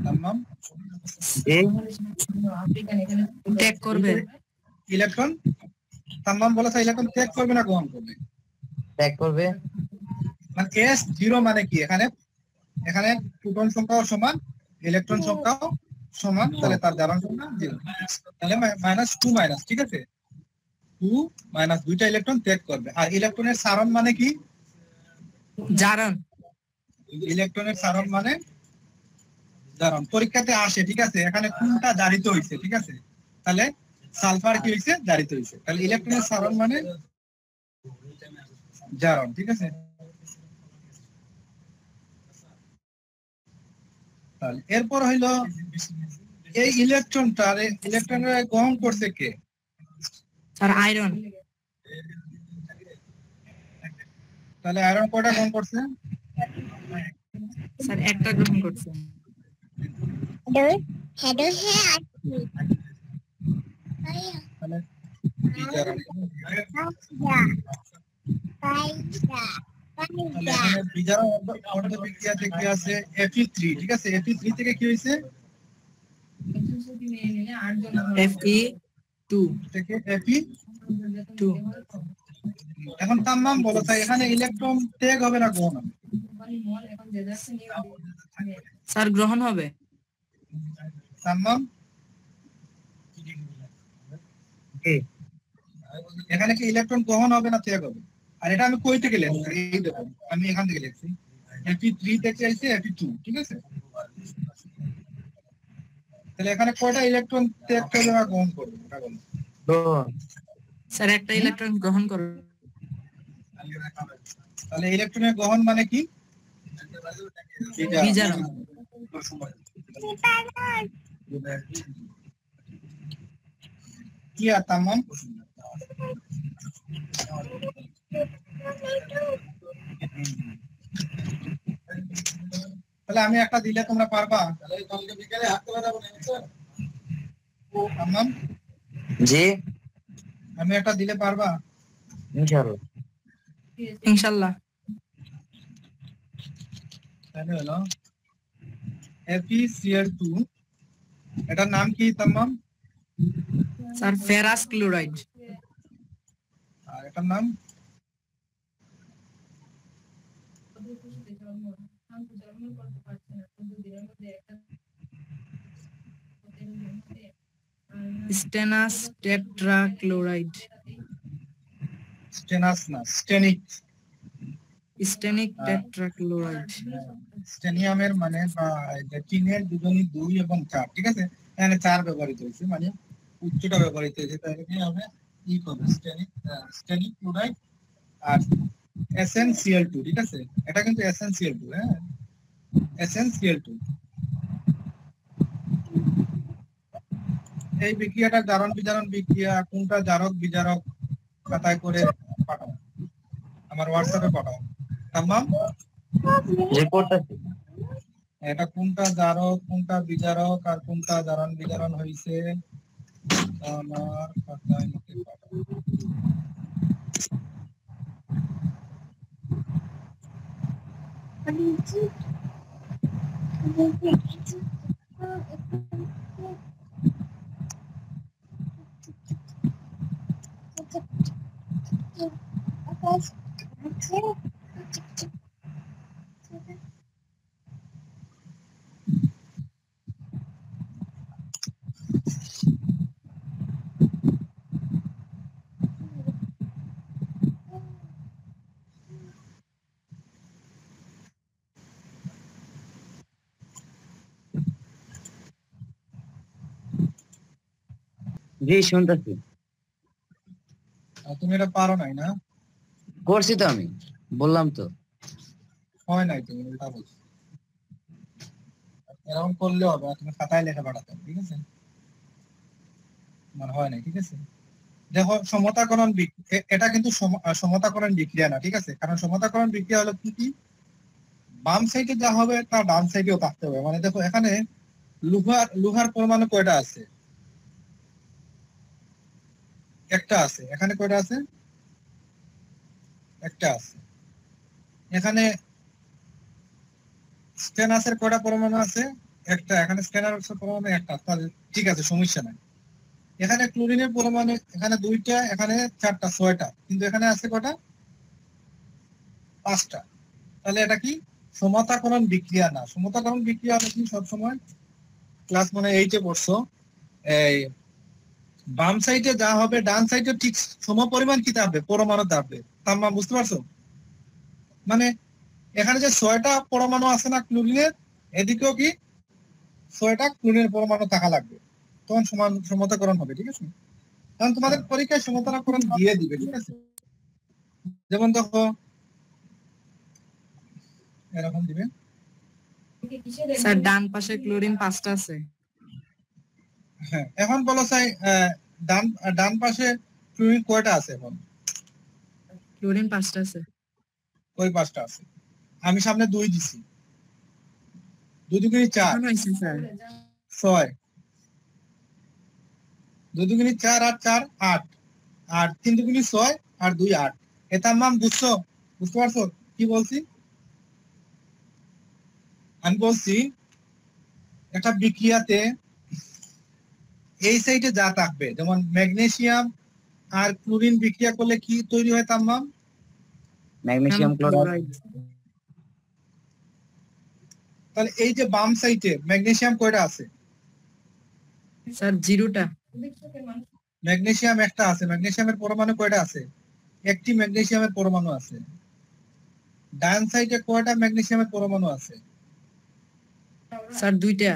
তামাম ত্যাগ করবে। ইলেকট্রন তামাম বলেছে ইলেকট্রন ত্যাগ করবে না গ্রহণ করবে? ত্যাগ করবে। মানে S0 মানে কি, এখানে এখানে প্রোটন সংখ্যাও সমান, ইলেকট্রন সংখ্যাও সমান, তাহলে তার জারণ সংখ্যা 0, তাহলে -2 মাইনাস, ঠিক আছে, 2 মাইনাস, দুইটা ইলেকট্রন ত্যাগ করবে। আর ইলেকট্রনের সারণ মানে কি? জারণ। ইলেকট্রনের সারণ মানে জারণ। পরীক্ষাতে আসে, ঠিক আছে, এখানে কোনটা জারিত হয়েছে, ঠিক আছে, তাহলে সালফার কি হয়েছে, জারিত হয়েছে, তাহলে ইলেকট্রনের সারণ মানে জারণ, ঠিক আছে। তাহলে এরপর হইলো এই ইলেকট্রনের গ্রহণ করছে কে? Sir iron. তাহলে আয়রন কয়টা গ্রহণ করছে? স্যার একটা গ্রহণ করছে। তাহলে বিজারণ। তাহলে এখানে বিজারণ অর্ধ বিক্রিয়াতে কি আছে? Fe3, ঠিক আছে, Fe3 থেকে কি হয়েছে? Fe2 থেকে Fe2। 2 এখন তাম্মাম বলো, তাই এখানে ইলেকট্রন ত্যাগ হবে না গ্রহণ হবে? স্যার গ্রহণ হবে। তাম্মাম এখানে কি ইলেকট্রন গ্রহণ হবে না ত্যাগ হবে? আর এটা আমি কই থেকে লিখছি? এই দেখো, আমি এখান থেকে লিখছি, Fe3 থেকে আসছে Fe2, ঠিক আছে। তাহলে এখানে কয়টা ইলেকট্রন ত্যাগ করবে বা গ্রহণ করবে, এটা বলো। স্যার একটা ইলেকট্রন গ্রহণ করবে। তাহলে ইলেকট্রনের গ্রহণ মানে কি? বিজারণ। কি আর তামাম? তাহলে আমি একটা দিলে তোমরা পারবা? তামাম জি, আমি একটা দিলে পারবা? ইনশাআল্লাহ। ইনশাআল্লাহ। তাহলে হলো FeCl2, এটার নাম কি তামাম? Sir ferrous chloride. আর এটার নাম? স্টেনাস টেট্রাক্লোরাইড। স্টেনাস না, স্টেনিক। স্টেনিক টেট্রাক্লোরাইড। স্টেনিয়ামের মানে বা টিনের দুজনই 2 এবং 4, ঠিক আছে, এখানে 4 ব্যবহৃত হয়েছে, মানে উচ্চটা ব্যবহৃত হয়েছে, তাহলে কি হবে? ই করবে স্টেনিক ক্লোরাইড আর SnCl2, ঠিক আছে, এটা কিন্তু SnCl2, হ্যাঁ, SnCl2। এই বিক্রিয়াটা জারণ বিজারণ বিক্রিয়া, কোনটা জারক বিজারক খাতায় করে পাঠাও, আমার হোয়াটসঅ্যাপে পাঠাও। তামাম রিপোর্ট আছে। এটা কোনটা জারক, কোনটা বিজারক, আর কোনটা জারণ বিজারণ হয়েছে আমার খাতায় লিখে পাঠাও। জি, শুনতেছি। তুমি এটা পারো নাই না? করছি তো, আমি বললাম তো। হয় নাই, তুমি উল্টা বলছো। এরকম করলে হবে না, তুমি খাতায় লেখা পাঠাতে হবে, ঠিক আছে, মানে হয় নাই, ঠিক আছে। দেখো সমতাকরণ এটা কিন্তু সমতাকরণ বিক্রিয়া না, ঠিক আছে, কারণ সমতাকরণ বিক্রিয়া হলো কি কি, বাম সাইডে যা হবে তার ডান সাইডেও থাকতে হবে। মানে দেখো এখানে লোহার পরমাণু কয়টা আছে? একটা আছে, এখানে কয়টা আছে? একটা আছে। এখানে স্টেনাসের কয়টা পরমাণু আছে? একটা। এখানে স্টেনাসের পরমাণু একটা, তাহলে ঠিক আছে, সমস্যা নাই। এখানে ক্লোরিনের পরমাণু এখানে দুইটা, এখানে চারটা, ছয়টা, কিন্তু এখানে আছে কয়টা? পাঁচটা। তাহলে এটা কি সমতাকরণ বিক্রিয়া না। সমতাকরণ বিক্রিয়া হলে তুমি সবসময় ক্লাস মানে 8-এ পড়ছো, এই বাম সাইডে যা হবে ডান সাইডে ঠিক সমপরিমাণ কি থাকবে? পরমাণু থাকবে। তাম্মা বুঝতে পারছো? মানে এখানে যে 6টা পরমাণু আছে না ক্লোরিনের, এদিকেও কি 6টা ক্লোরিনের পরমাণু থাকা লাগবে, তখন সমান সমতাকরণ হবে। ঠিক আছে, কারণ তোমাদের পরীক্ষায় সমতাকরণ দিয়ে দিবে। ঠিক আছে, যেমন দেখো এরকম দিবে। স্যার ডান পাশে ক্লোরিন 5টা আছে। হ্যাঁ, এখন বলো চাই ডান ডান পাশে ক্লোরিন কয়টা আছে? এখন ক্লোরিন 5টা আছে। ওই 5টা আছে। আমি সামনে 2 দিছি, 2 দুগুণে 4, এখন হয়েছে স্যার। 6, 2 দুগুণে 4 আর 4 8, আর 3 দুগুণে 6 আর 2 8। এটা নাম বুঝছো? বুঝতে পারছো কি বলছি? আমি বলছি একটা বিক্রিয়াতে এই সাইডে যা থাকবে, যেমন ম্যাগনেসিয়াম আর ক্লোরিন বিক্রিয়া করলে কি তৈরি হয় তাম্মাম? Magnesium chloride. তাহলে এই যে বাম সাইডে ম্যাগনেসিয়াম কয়টা আছে? স্যার 0টা। ম্যাগনেসিয়াম একটা আছে। ম্যাগনেসিয়ামের পরমাণু কয়টা আছে? একটি ম্যাগনেসিয়ামের পরমাণু আছে। ডান সাইডে কয়টা ম্যাগনেসিয়ামের পরমাণু আছে? স্যার 2টা।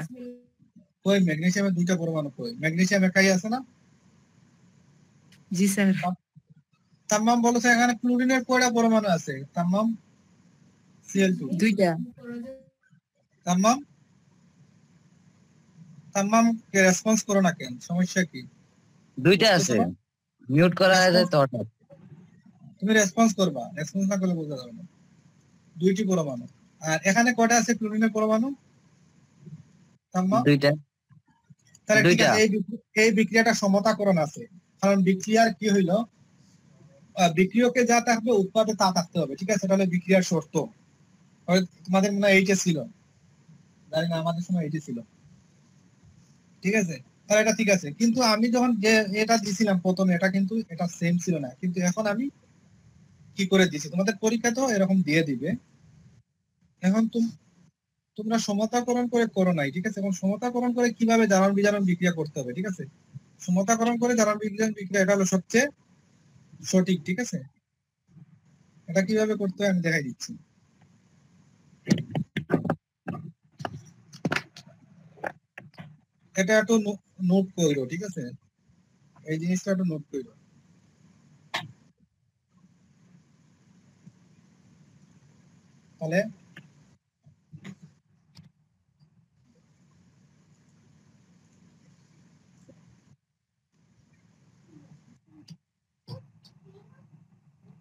কই ম্যাগনেসিয়ামের 2টা পরমাণু কই? ম্যাগনেসিয়াম একাই আছে না? জি স্যার। তাম্মাম বলেছে এখানে ক্লোরিনের কয়টা পরমাণু আছে? তাম্মাম Cl2। 2টা। তাম্মাম তাম্মাম কে রেসপন্স করো না কেন? সমস্যা কি? 2টা আছে, মিউট করা যায় তো হঠাৎ। তুমি রেসপন্স করবা, রেসপন্স না করলে বোঝা যাবে না। 2টি পরমাণু। আর এখানে কয়টা আছে ক্লোরিনের পরমাণু? তাম্মাম 2টা। তাহলে ঠিক 2টা। আছে, এই বিক্রিয়াটা সমতাকরণ আছে, কারণ বিক্রিয়ার কি হইলো, বিক্রিয়কে যা থাকবে উৎপাদে তা থাকতে হবে। ঠিক আছে, তাহলে বিক্রিয়ার শর্ত তোমাদের মনে হয় 8-এ ছিল, জানি না, আমাদের সময় 8-এ ছিল। ঠিক আছে, তাহলে এটা ঠিক আছে। কিন্তু আমি যখন যে এটা দিছিলাম প্রথমে, এটা কিন্তু এটা সেম ছিল না, কিন্তু এখন আমি কি করে দিছি, তোমাদের পরীক্ষা তো এরকম দিয়ে দিবে। এখন তোমরা সমতাকরণ করে করো নাই। ঠিক আছে, এখন সমতাকরণ করে কিভাবে জারণ বিজারণ বিক্রিয়া করতে হবে। ঠিক আছে, সমতাকরণ করে জারণ বিজারণ বিক্রিয়া, এটা হলো সবচেয়ে সঠিক। ঠিক আছে, এটা কিভাবে করতে হয় আমি দেখাই দিচ্ছি। এটা একটু নোট করো। ঠিক আছে, এই জিনিসটা একটু নোট করো। তাহলে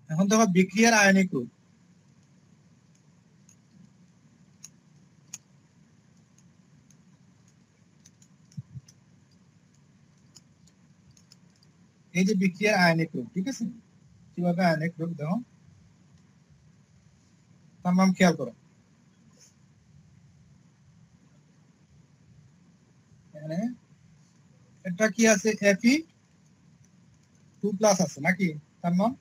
এখন দেখো বিক্রিয়ার আয়নিক রূপ। এই যে বিক্রিয়ার আয়নিক রূপ, ঠিক আছে, কিভাবে আয়নিক রূপ দেখো, তামাম খেয়াল করো। মানে এটা কি আছে? Fe2+ আছে নাকি তামাম?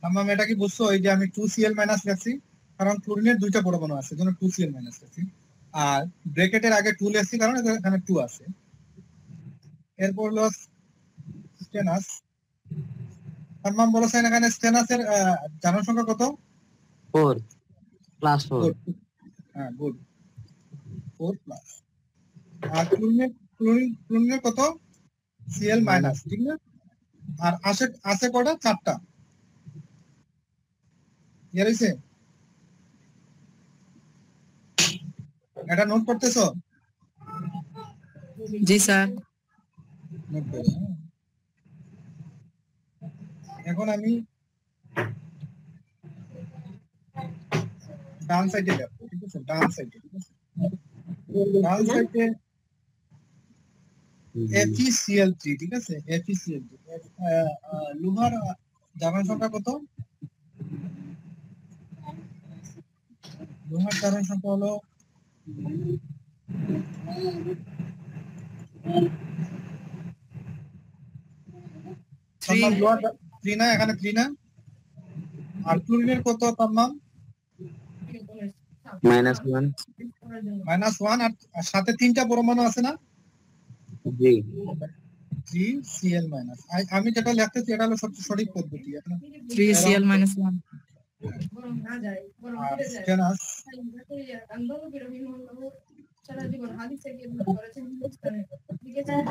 তামাম এটা কি বুঝছো? এই যে আমি 2Cl- লিখছি, কারণ ক্লোরিনের 2টা পরমাণু আছে, জন্য 2Cl- লিখছি। আর ব্র্যাকেটের আগে 2 লিখছি কারণ এখানে 2 আছে। এরপর হলো স্টেনাস। তামাম বলেছেন এখানে স্টেনাসের জারণ সংখ্যা কত? 4+4। হ্যাঁ, গুড, 4+। আর ক্লোরিনের কত? Cl-, ঠিক না? আর আছে কটা? 4টা। ক্লিয়ার হয়েছে? এটা নোট করতেছো? জি স্যার। নোট করো। এখন আমি ডান সাইডে দেখো, ঠিক আছে, ডান সাইডে, ঠিক আছে, ডান সাইডে FeCl3, ঠিক আছে, FeCl3 লোহার জারণ সংখ্যা কত? লোহার জারণ সংখ্যা হলো লোহার 3 না, এখানে 3 না, আর ক্লোরিনের কত তাপমান? -1 -1, আর সাথে 3টা পরমাণু আছে না? জি 3Cl-। আমি যেটা লিখতেছি এটা হলো সবচেয়ে সঠিক পদ্ধতি। 3Cl-1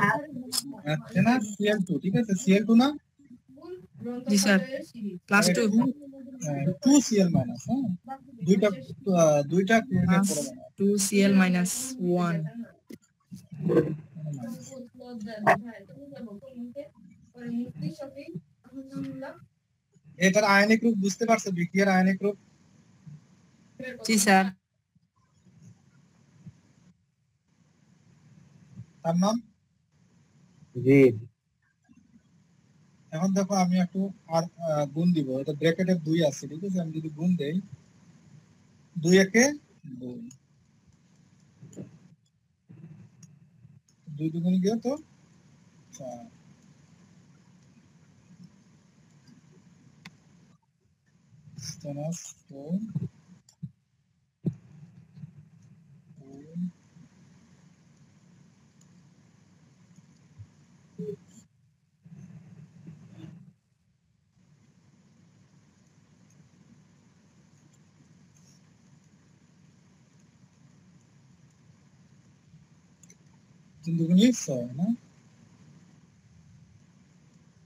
আর স্টেনাস Cl2, ঠিক আছে, Cl2 না? জি স্যার, ক্লাস 2 2Cl-, হ্যাঁ, দুইটা ক্লোরিনের পরমাণু। 2Cl-1 এটার আয়নিক রূপ বুঝতে পারছো? বিক্রিয়ার আয়নিক রূপ? জি স্যার। তার নাম? জি এখন দেখো আমি একটু আর গুণ দিব, এটা ব্র্যাকেটের 2 আছে, ঠিক আছে, আমি যদি গুণ দেই 2 একে 2, 2 দুগুণে গিয়ে তো 4, স্টেনাস 4, তিন দুগুণে 6 না?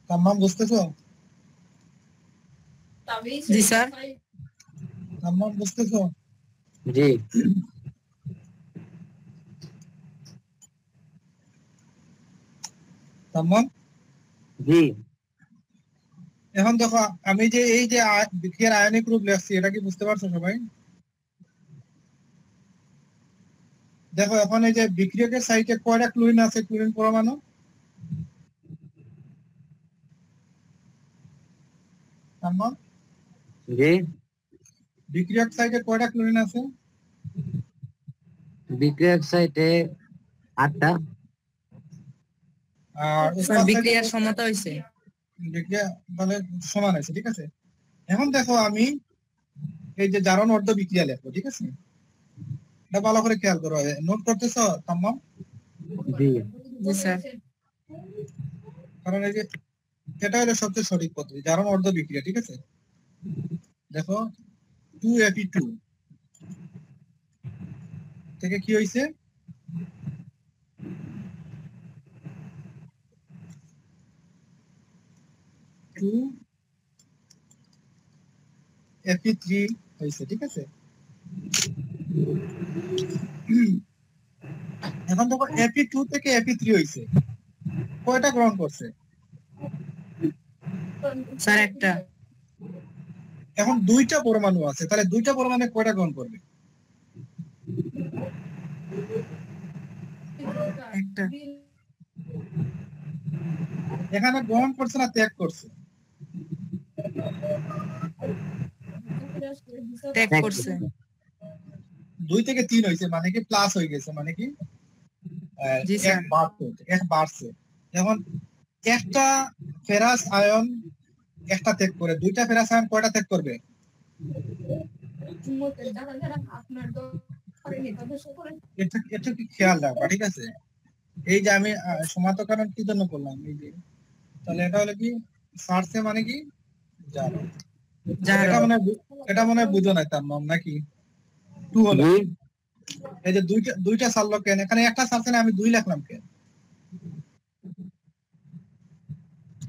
তার নাম বুঝতেছো? জি স্যার। তার নাম বুঝতেছো? জি তার নাম? জি এখন দেখো আমি যে এই যে বিক্রিয়ার আয়নিক রূপ লিখছি, এটা কি বুঝতে পারছো সবাই? দেখো এখন এই যে বিক্রিয়কের সাইটে কয়টা ক্লোরিন আছে, ক্লোরিন পরমাণু? তাম্মাম, জি বিক্রিয়ক সাইটে কয়টা ক্লোরিন আছে? বিক্রিয়ক সাইটে 8টা। আর স্যার বিক্রিয়ার সমতা হইছে, বিক্রিয়া তাহলে সমান আছে, ঠিক আছে। এখন দেখো আমি এই যে জারণ অর্ধ বিক্রিয়া লিখবো, ঠিক আছে, এটা ভালো করে খেয়াল করো, নোট করতেছো তাম্মাম? জি জি স্যার। কারণ এই যে এটা হলো সবচেয়ে সঠিক পদ্ধতি, জারণ অর্ধ বিক্রিয়া, ঠিক আছে। দেখো 2Fe2 থেকে কি হয়েছে? 2Fe3 হয়েছে, ঠিক আছে। এখন দেখো Fe2 থেকে Fe3 হয়েছে, কয়টা গ্রহণ করছে? স্যার একটা। এখন 2টা পরমাণু আছে, তাহলে 2টা পরমাণু কয়টা গ্রহণ করবে? একটা। এখানে গ্রহণ করছে না ত্যাগ করছে? ত্যাগ করছে। 2 থেকে 3 হয়েছে, মানে কি প্লাস হয়ে গেছে, মানে কি জি স্যার। এক বাড়ছে। এখন একটা ফেরাস আয়ন একটা ত্যাগ করে, 2টা ফেরাস আয়ন কয়টা ত্যাগ করবে? এটা কি খেয়াল রাখবা, ঠিক আছে। এই যে আমি সমান্তরাল কি জন্য করলাম, এই যে তাহলে এটা হলো কি সারছে, মানে কি জারণ। এটা মনে হয় বুঝো নাই তার নাম নাকি? 2 হলো এই যে দুইটা সারলো কেন? এখানে একটা সারছে না, আমি 2 লিখলাম কেন?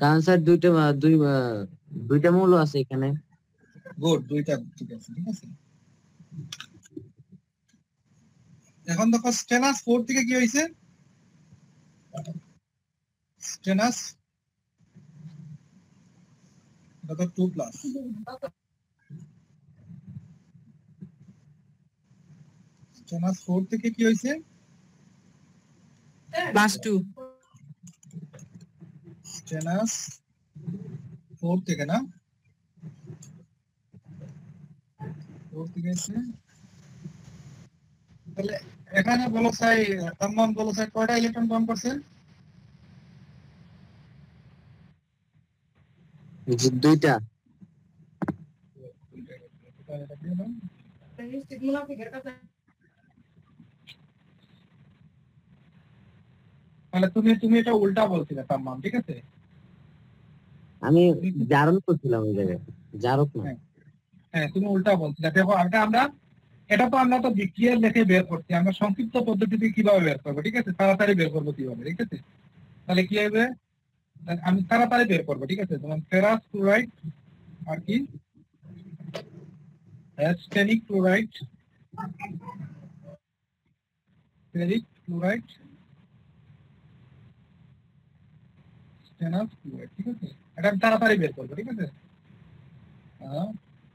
কারণ স্যার দুইটা মৌল আছে এখানে। গুড, 2টা, ঠিক আছে, ঠিক আছে। এখন দেখো স্টেনাস 4 থেকে কি হয়েছে? স্টেনাস দেখো 2+, স্টেনাস 4 থেকে কি হয়েছে? +2 স্টেনাস 4 থেকে না 4 থেকে হচ্ছে। তাহলে এখানে বলো চাই তাম্মাম বলো চাই কয়টা ইলেকট্রন গ্রহণ করছে? দুইটা। তাহলে তুমি এটা উল্টা বলছিলে তাম্মাম, ঠিক আছে? আমি জারণ করছিলাম ওই জায়গায়, জারক না। হ্যাঁ তুমি উল্টা বলছিলে। দেখো এটা তো আমরা তো বিক্রিয়ার লেখে বের করছি, আমরা সংক্ষিপ্ত পদ্ধতিতে কিভাবে বের করবো, ঠিক আছে? তাড়াতাড়ি বের করবো কিভাবে, ঠিক আছে? তাহলে কি হবে, আমি তাড়াতাড়ি বের করবো, ঠিক আছে? যেমন ফেরাস ক্লোরাইড আর কি স্টেনিক ক্লোরাইড, ফেরিক ক্লোরাইড, স্টেনাস ক্লোরাইড, ঠিক আছে? এটা আমি তাড়াতাড়ি বের করবো, ঠিক আছে?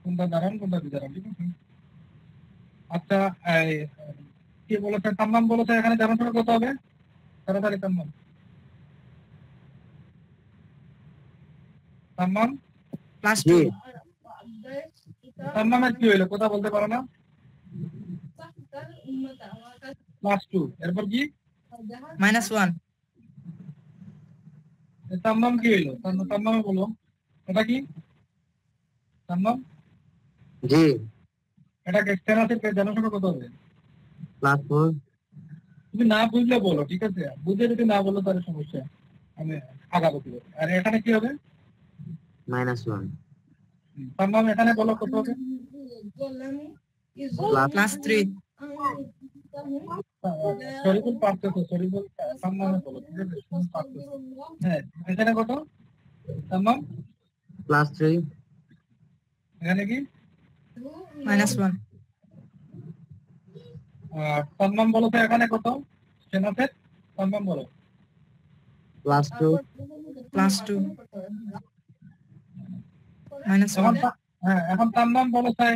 কোনটা দাঁড়ান কোনটা বিদারান, ঠিক আছে? আচ্ছা কি বলেছে তাম্মাম বলেছে এখানে জানার সময় কত হবে? তাড়াতাড়ি তাম্মাম তাম্মাম জি, +2 তাম্মামের কি হইলো, কথা বলতে পারো না? +2 এরপর কি? -1 তাম্মাম কি হইলো? তাম্মামে বলো এটা কি তাম্মাম? জি, এটা স্টেনাসের জানার সময় কত হবে? +4 তুমি না বুঝলে বলো, ঠিক আছে? বুঝে যদি না বলো তাহলে সমস্যা, আমি আগাবো কি বলবো। আর এখানে কি হবে? -1 তাম্মাম এখানে বলো কত হবে? +3 শরীফুল পারতেছো, শরীফুল তাম্মামে বলো, ঠিক আছে? তুমি পারতেছো। হ্যাঁ এখানে কত তাম্মাম? +3 এখানে কি? -1 তাম্মাম বলো তো এখানে কত স্টেনাসের? তাম্মাম বলো। +2 +2 এখন -1 হ্যাঁ এখন তাম্মাম বলো চাই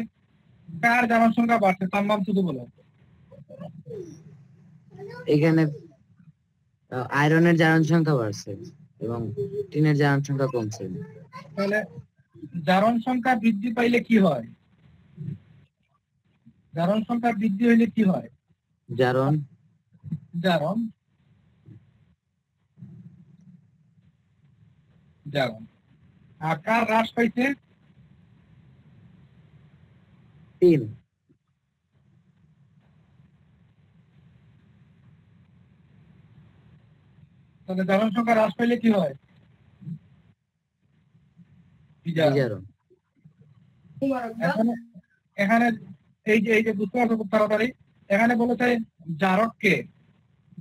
কার জানার সংখ্যা বাড়ছে, তাম্মাম শুধু বলো। এখানে আয়রনের জারণ সংখ্যা বাড়ছে এবং টিনের জারণ সংখ্যা কমছে। তাহলে জারণ সংখ্যা বৃদ্ধি পাইলে কি হয়? জারণ সংখ্যা বৃদ্ধি হইলে কি হয়? জারণ জারণ জারণ আর কার হ্রাস পাইছে? 3 তাহলে জারণ সংখ্যা হ্রাস পাইলে কি হয়? বিজারণ। বিজারণ। এখানে এখানে এই যে বুঝতে পারছো খুব তাড়াতাড়ি, এখানে বলেছে জারক কে?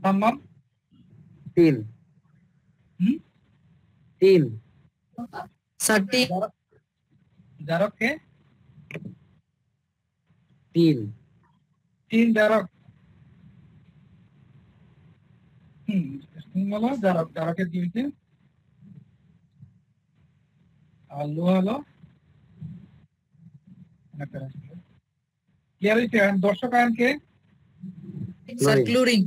তাম্মাম 3 হুম 3 30 জারক কে? 3 তিন জারক। হলো জারক, জারকের কি হয়েছে? আর লো হলো কি হয়েছে? দর্শক আয়ন কে? স্যার ক্লোরিন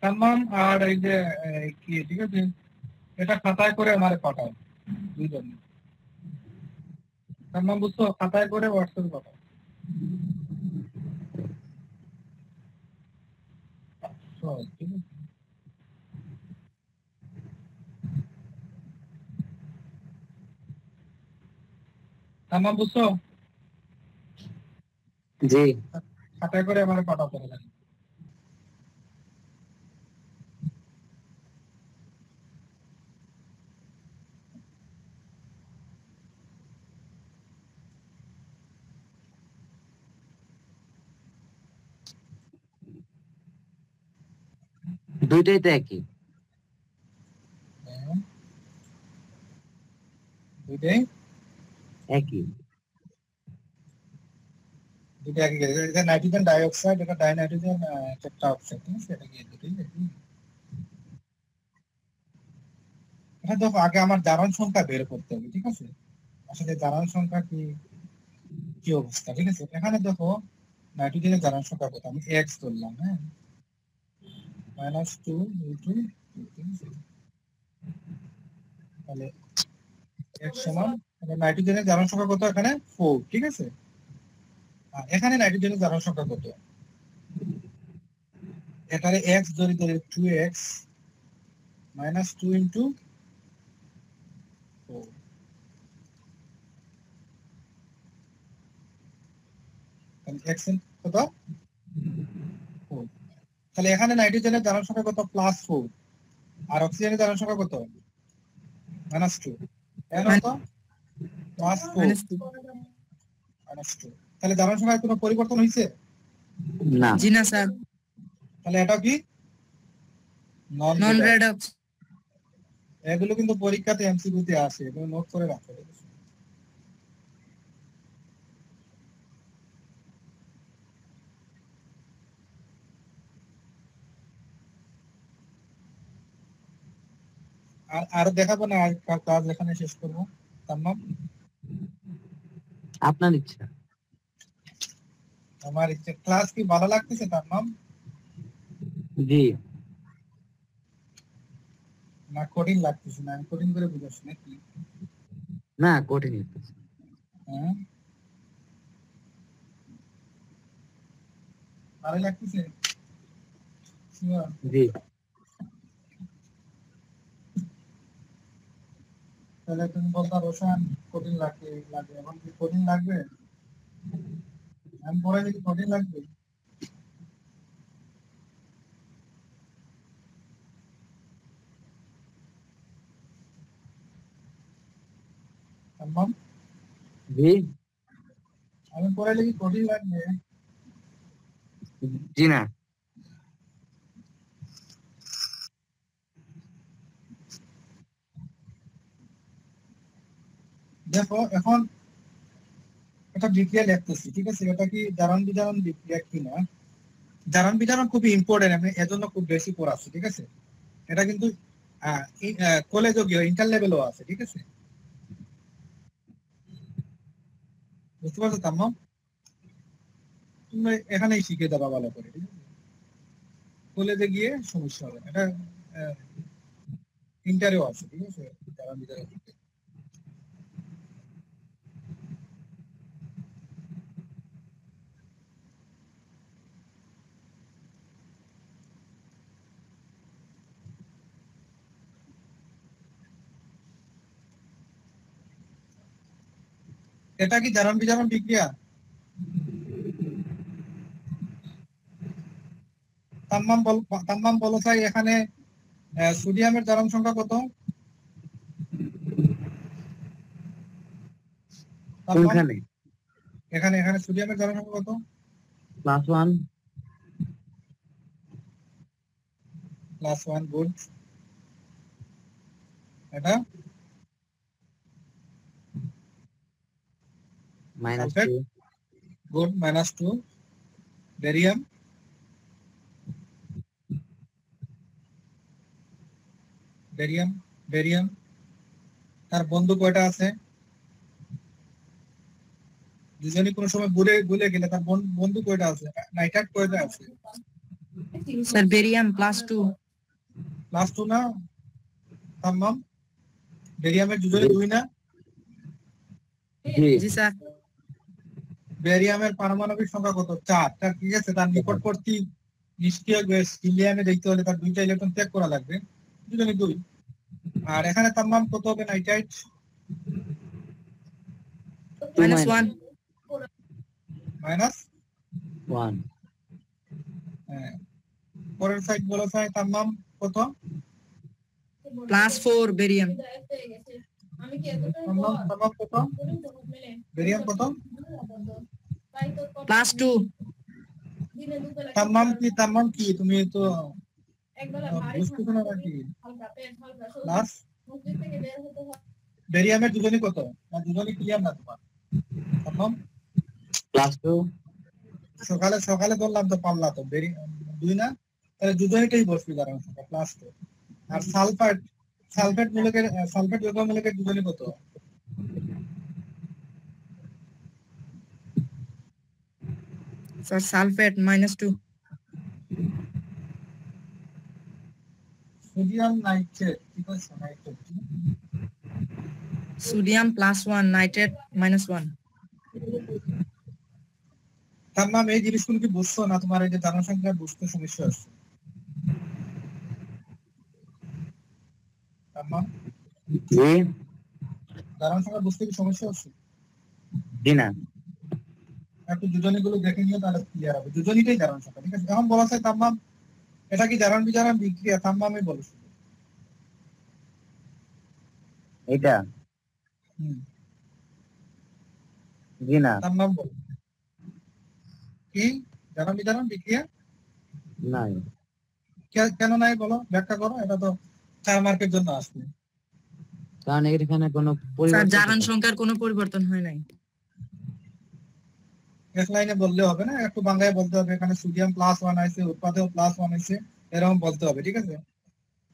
তাম্মাম আর এই যে কি, ঠিক আছে? এটা খাতায় করে আমারে পাঠাও দুইজন। তাম্মাম বুঝছো? খাতায় করে হোয়াটসঅ্যাপে পাঠাও। সহজ, ঠিক আছে? তাম্মাম বুঝছো? জি, খাতায় করে আমারে পাঠাও করে। দুইটাই তো একই। দুইটাই একই। দুটো একই গ্যাস, এটা নাইট্রোজেন ডাইঅক্সাইড, এটা ডাইনাইট্রোজেন টেট্রাঅক্সাইড, ঠিক আছে? এটা কি দুটোই একই? এটা দেখো আগে আমার জারণ সংখ্যা বের করতে হবে, ঠিক আছে? আসলে জারণ সংখ্যা কি কি অবস্থা, ঠিক আছে? এখানে দেখো নাইট্রোজেনের জারণ সংখ্যা কত, আমি x ধরলাম, হ্যাঁ, -2 * 2 তাহলে x সমান, নাইট্রোজেনের জারণ সংখ্যা কত এখানে 4, ঠিক আছে? আর এখানে নাইট্রোজেনের জারণ সংখ্যা কত, এখানে x ধরে 2x -2 * 4, তাহলে x এর কত 4, তাহলে এখানে নাইট্রোজেনের জারণ সংখ্যা কত +4 আর অক্সিজেনের জারণ সংখ্যা কত -2, এর অর্থ +4 -2, তাহলে জারণ সংখ্যায় কোনো পরিবর্তন হয়েছে না। জি না স্যার, তাহলে এটা কি নন নন রেডক্স। রেডক্স। এগুলো কিন্তু পরীক্ষাতে এমসিকিউ তে আসে, এগুলো নোট করে রাখো। আর দেখাবো না, আর ক্লাস এখানে শেষ করবো। তামাম, আপনার ইচ্ছা। আমার ইচ্ছে। ক্লাস কি ভালো লাগতেছে তামাম, জি না কঠিন লাগতেছে? না আমি কঠিন করে বুঝাচ্ছি নাকি? না, কঠিন লাগতেছে। হ্যাঁ, ভালো লাগতেছে। Sure? জি তাহলে তুমি বলতা রোশন কঠিন লাগে, এখন কি কঠিন লাগবে? আমি পরে যদি কঠিন লাগবে, তামাম, জি আমি পরে লিখি কঠিন লাগবে। জি না। দেখো এখন একটা বিক্রিয়া লিখতেছি, ঠিক আছে? এটা কি জারণ বিজারণ বিক্রিয়া কিনা? জারণ বিজারণ খুবই ইম্পর্টেন্ট, আমি এজন্য খুব বেশি পড়াচ্ছি, ঠিক আছে? এটা কিন্তু কলেজও গিয়ে ইন্টার লেভেলও আছে, ঠিক আছে? বুঝতে পারছো তাম্মাম? তুমি এখানেই শিখে দেবা ভালো করে, ঠিক আছে? কলেজে গিয়ে সমস্যা হবে, এটা ইন্টারেও আছে, ঠিক আছে? জারণ বিজারণ বিক্রিয়া। এটা কি জারণ বিজারণ বিক্রিয়া? তাম্মাম বলো চাই, এখানে সোডিয়ামের জারণ সংখ্যা কত? তাম্মাম, কোনখানে? এখানে এখানে সোডিয়ামের জারণ সংখ্যা কত? +1। +1, গুড। এটা sulphate, -2। Good, -2। Barium, barium, barium তার বন্ধু কয়টা আছে? দুজনই কোনো সময় ভুলে গেলে তার বন্ধু কয়টা আছে? নাইট্রেট কয়টা আছে? Sir barium +2। +2 না তাম্মাম? বেরিয়ামের দুজনে জি 2 না? জি জি স্যার। বেরিয়ামের পারমাণবিক সংখ্যা কত? 4। তার ঠিক আছে, তার নিকটবর্তী নিষ্ক্রিয় গ্যাস হিলিয়ামে দেখতে হলে তার 2টা ইলেকট্রন ত্যাগ করা লাগবে, দুজনে 2। আর এখানে তাম্মাম কত হবে নাইট্রাইট? -1। -1। হ্যাঁ, পরের সাইড বলো চাই তাম্মাম কত? +4 বেরিয়াম। তাম্মাম কত? বেরিয়াম কত? +2। তাম্মাম কি তুমি তো বুঝতেছো না নাকি? প্লাস বেরিয়ামের দুজনই কত? না দুজনই ক্লিয়ার না তোমার? তাম্মাম +2। সকালে ধরলাম তো পারলা তো, 2 না? তাহলে দুজনইটাই বসবে জারণ সংখ্যা +2। আর সালফেট যৌগ মূলকের দুজনই কত? স্যার সালফেট -2, সোডিয়াম নাইট্রেট, ঠিক আছে, নাইট্রেট। Sodium +1, nitrate -1। তাম্মাম, এই জিনিসগুলো কি বুঝছো না? তোমার এই যে ধারণ সংখ্যা বুঝতে সমস্যা হচ্ছে? তাম্মাম, জি ধারণ সংখ্যা বুঝতে কি সমস্যা হচ্ছে? জি না। একটু যোজনীগুলো দেখে নিও, তাহলে ক্লিয়ার হবে। যোজনীটাই ধারণ সংখ্যা, ঠিক আছে। এখন বলা যায় তাম্মাম, এটা কি জারণ বিজারণ বিক্রিয়া? তাম্মামই বলো শুধু। এটা জি না। তাম্মাম বলো কি জারণ বিজারণ বিক্রিয়া? নাই। কেন নাই বলো, ব্যাখ্যা করো। এটা তো 4 মার্কের জন্য আসবে। কারণ এখানে কোনো স্যার পরিবর্তন জারণ ঘটেনি। সংখ্যার কোনো পরিবর্তন হয় নাই। এক লাইনে বললে হবে না, একটু বাংলায় বলতে হবে। এখানে সোডিয়াম +1 আছে, উৎপাদেও +1 আছে, এরকম বলতে হবে, ঠিক আছে?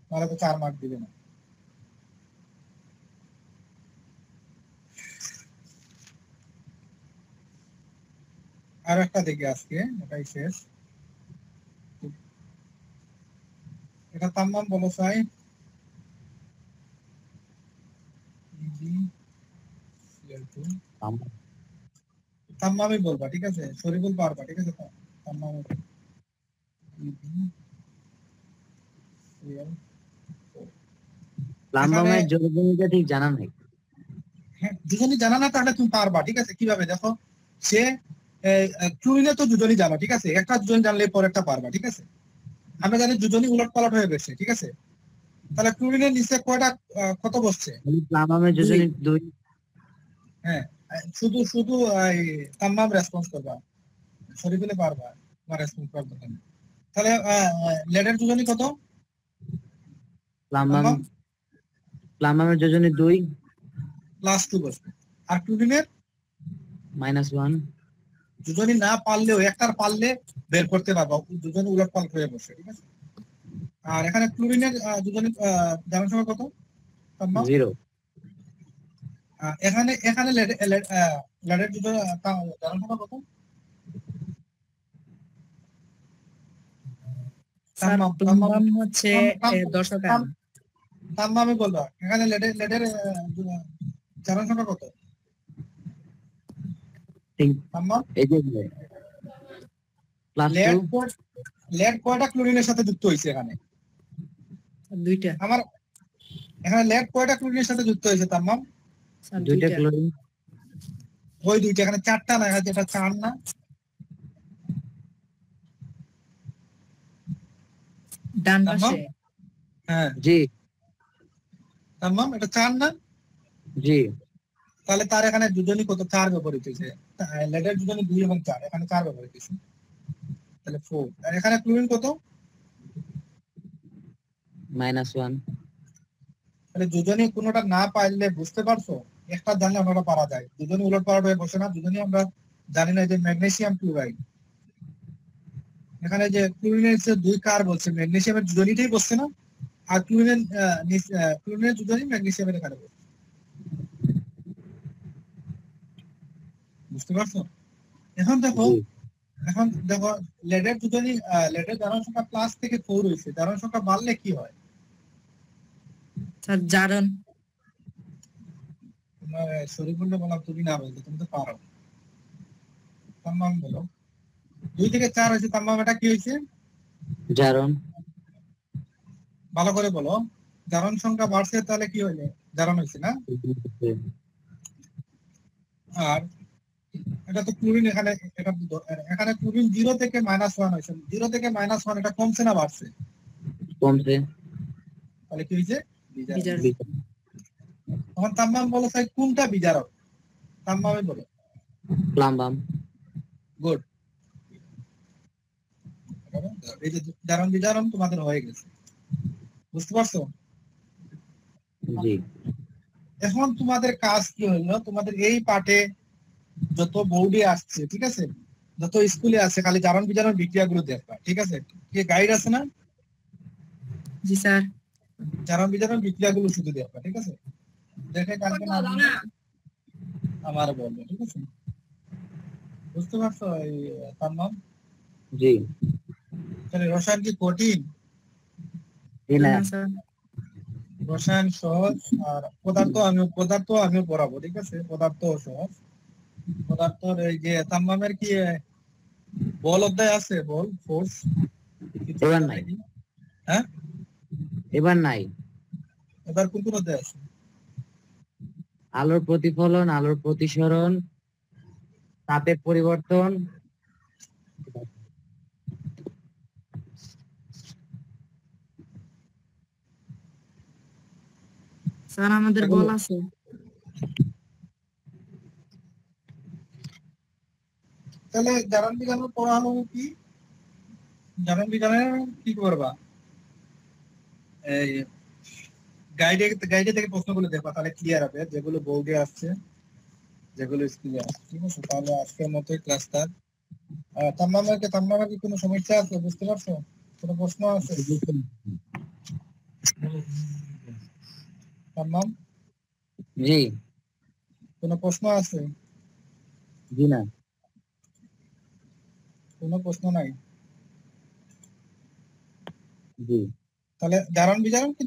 তাহলে তো 4 মার্ক দিবে না। আর একটা দেখি আজকে, এটাই শেষ। এটা তাম্মাম বলো চাই। তাম্মামই বলবা, ঠিক আছে? শরীফুল পারবা, ঠিক আছে? তাম্মাম প্লাম্বামের যোজনীটা ঠিক জানা নাই। হ্যাঁ, দুজনই জানা না, তাহলে তুমি পারবা, ঠিক আছে? কিভাবে দেখো, সে ক্লোরিনে তো দুজনই জানো, ঠিক আছে? একটা দুজন জানলে পরেরটা পারবা, ঠিক আছে? আমরা জানি দুজনই উলট পালট হয়ে গেছে, ঠিক আছে? তাহলে ক্লোরিনের নিচে কয়টা কত বসছে? প্লাম্বামের যোজনী 2। হ্যাঁ, শুধু শুধু তাম্মাম রেসপন্স করবা, শরীফুলে পারবা, তোমার রেসপন্স করবে না। তাহলে লেডের দুজনই কত? প্লাম্বামের যোজনী 2 +2 বসবে। আর ক্লোরিনের -1। দুজনই না পারলেও একটার পারলে বের করতে পারবা, দুজনই উলট পালট হয়ে বসে, ঠিক আছে? আর এখানে ক্লোরিনের দুজনই জারণ সংখ্যা কত? 0। এখানে এখানে লেডের দুজন জারণ সংখ্যা কত? স্যার প্লাম্বাম হচ্ছে 10 তাম্মামই বলবা। এখানে লেডের জারণ সংখ্যা কত? তাম্মাম, এই যে লেড কয়টা ক্লোরিনের সাথে যুক্ত হয়েছে? এখানে 2টা। আমার এখানে লেড কয়টা ক্লোরিনের সাথে যুক্ত হয়েছে? তাম্মাম, 2টা ক্লোরিন। ওই 2টা, এখানে 4টা না, যেটা 4 না? ডান পাশে। হ্যাঁ জি তাম্মাম, এটা 4 না? জি। তাহলে তার এখানে দুজনই কত? 4 ব্যবহৃত হয়েছে। লেডের দুজনই 2 এবং 4, এখানে 4 ব্যবহৃত হয়েছে, তাহলে 4। আর এখানে ক্লোরিন কত? -1। তাহলে দুজনই কোনোটা না পারলে বুঝতে পারছো, একটা জানলে অন্যটা পারা যায়। দুজনই উলট পালট হয়ে বসে না, দুজনই আমরা জানি না যে ম্যাগনেসিয়াম ক্লোরাইড। এখানে যে ক্লোরিনের 2 কার বলছে, ম্যাগনেসিয়ামের দুজনইটাই বসছে না? আর ক্লোরিনের দুজনই ম্যাগনেসিয়ামের এখানে বসছে, বুঝতে পারছো? এখন দেখো লেডের দুজনই লেডের জারণ সংখ্যা প্লাস থেকে 4 হয়েছে। জারণ সংখ্যা বাড়লে কি হয়? স্যার জারণ। তোমার শরীফুল্লাহ বললাম, তুমি না বলতে, তুমি তো পারো। তাম্মাম বলো, 2 থেকে 4 হয়েছে। তাম্মাম, এটা কি হয়েছে? জারণ। ভালো করে বলো, জারণ সংখ্যা বাড়ছে, তাহলে কি হইলে জারণ হয়েছে না? আর এটা তো ক্লোরিন, এখানে ক্লোরিন 0 থেকে -1 হয়েছে। 0 থেকে -1, এটা কমছে না বাড়ছে? কমছে। তাহলে কি হয়েছে? বিজারণ। তখন তাম্মাম বলো স্যার, কোনটা বিজারক? তাম্মামই বলো। প্লাম্বাম। গুড। এই যে জারণ বিজারণ তোমাদের হয়ে গেছে, বুঝতে পারছো? জি। এখন তোমাদের কাজ কি হলো, তোমাদের এই পাঠে যত বোর্ডে আসছে, ঠিক আছে, যত স্কুলে আছে, খালি জারণ বিজারণ বিক্রিয়াগুলো দেখবা, ঠিক আছে? কি গাইড আছে না? জি স্যার। জারণ বিজারণ বিক্রিয়াগুলো শুধু দেখবা, ঠিক আছে? দেখে কালকে না আমার বলবো, ঠিক আছে? বুঝতে পারছো এই তাম্মাম? জি তাহলে রসায়ন কি কঠিন? জি না না স্যার। রসায়ন সহজ। আর পদার্থ আমিও পড়াবো, ঠিক আছে? পদার্থ সহজ। পদার্থর এই যে তাম্মামের কি বল অধ্যায় আছে, বল ফোর্স এবার নাই হ্যাঁ এবার নাই এবার কোন কোন অধ্যায় আছে? আলোর প্রতিফলন, আলোর প্রতিসরণ, তাপের পরিবর্তন। স্যার আমাদের বল আছে। তাহলে জারণ বিজ্ঞান পড়ানো কি? জারণ বিজ্ঞানে কি করবা? এই গাইডে থেকে প্রশ্নগুলো দেখবা, তাহলে ক্লিয়ার হবে। যেগুলো বোর্ডে আসছে, যেগুলো স্কুলে আসছে, ঠিক আছে? তাহলে আজকের মতোই ক্লাসটা। তাম্মামের কি কোনো সমস্যা আছে? বুঝতে পারছো? কোনো প্রশ্ন আছে? তাম্মাম, জি কোনো প্রশ্ন আছে? জি না কোনো প্রশ্ন নাই? জি তাহলে জারণ বিজারণ কিন্তু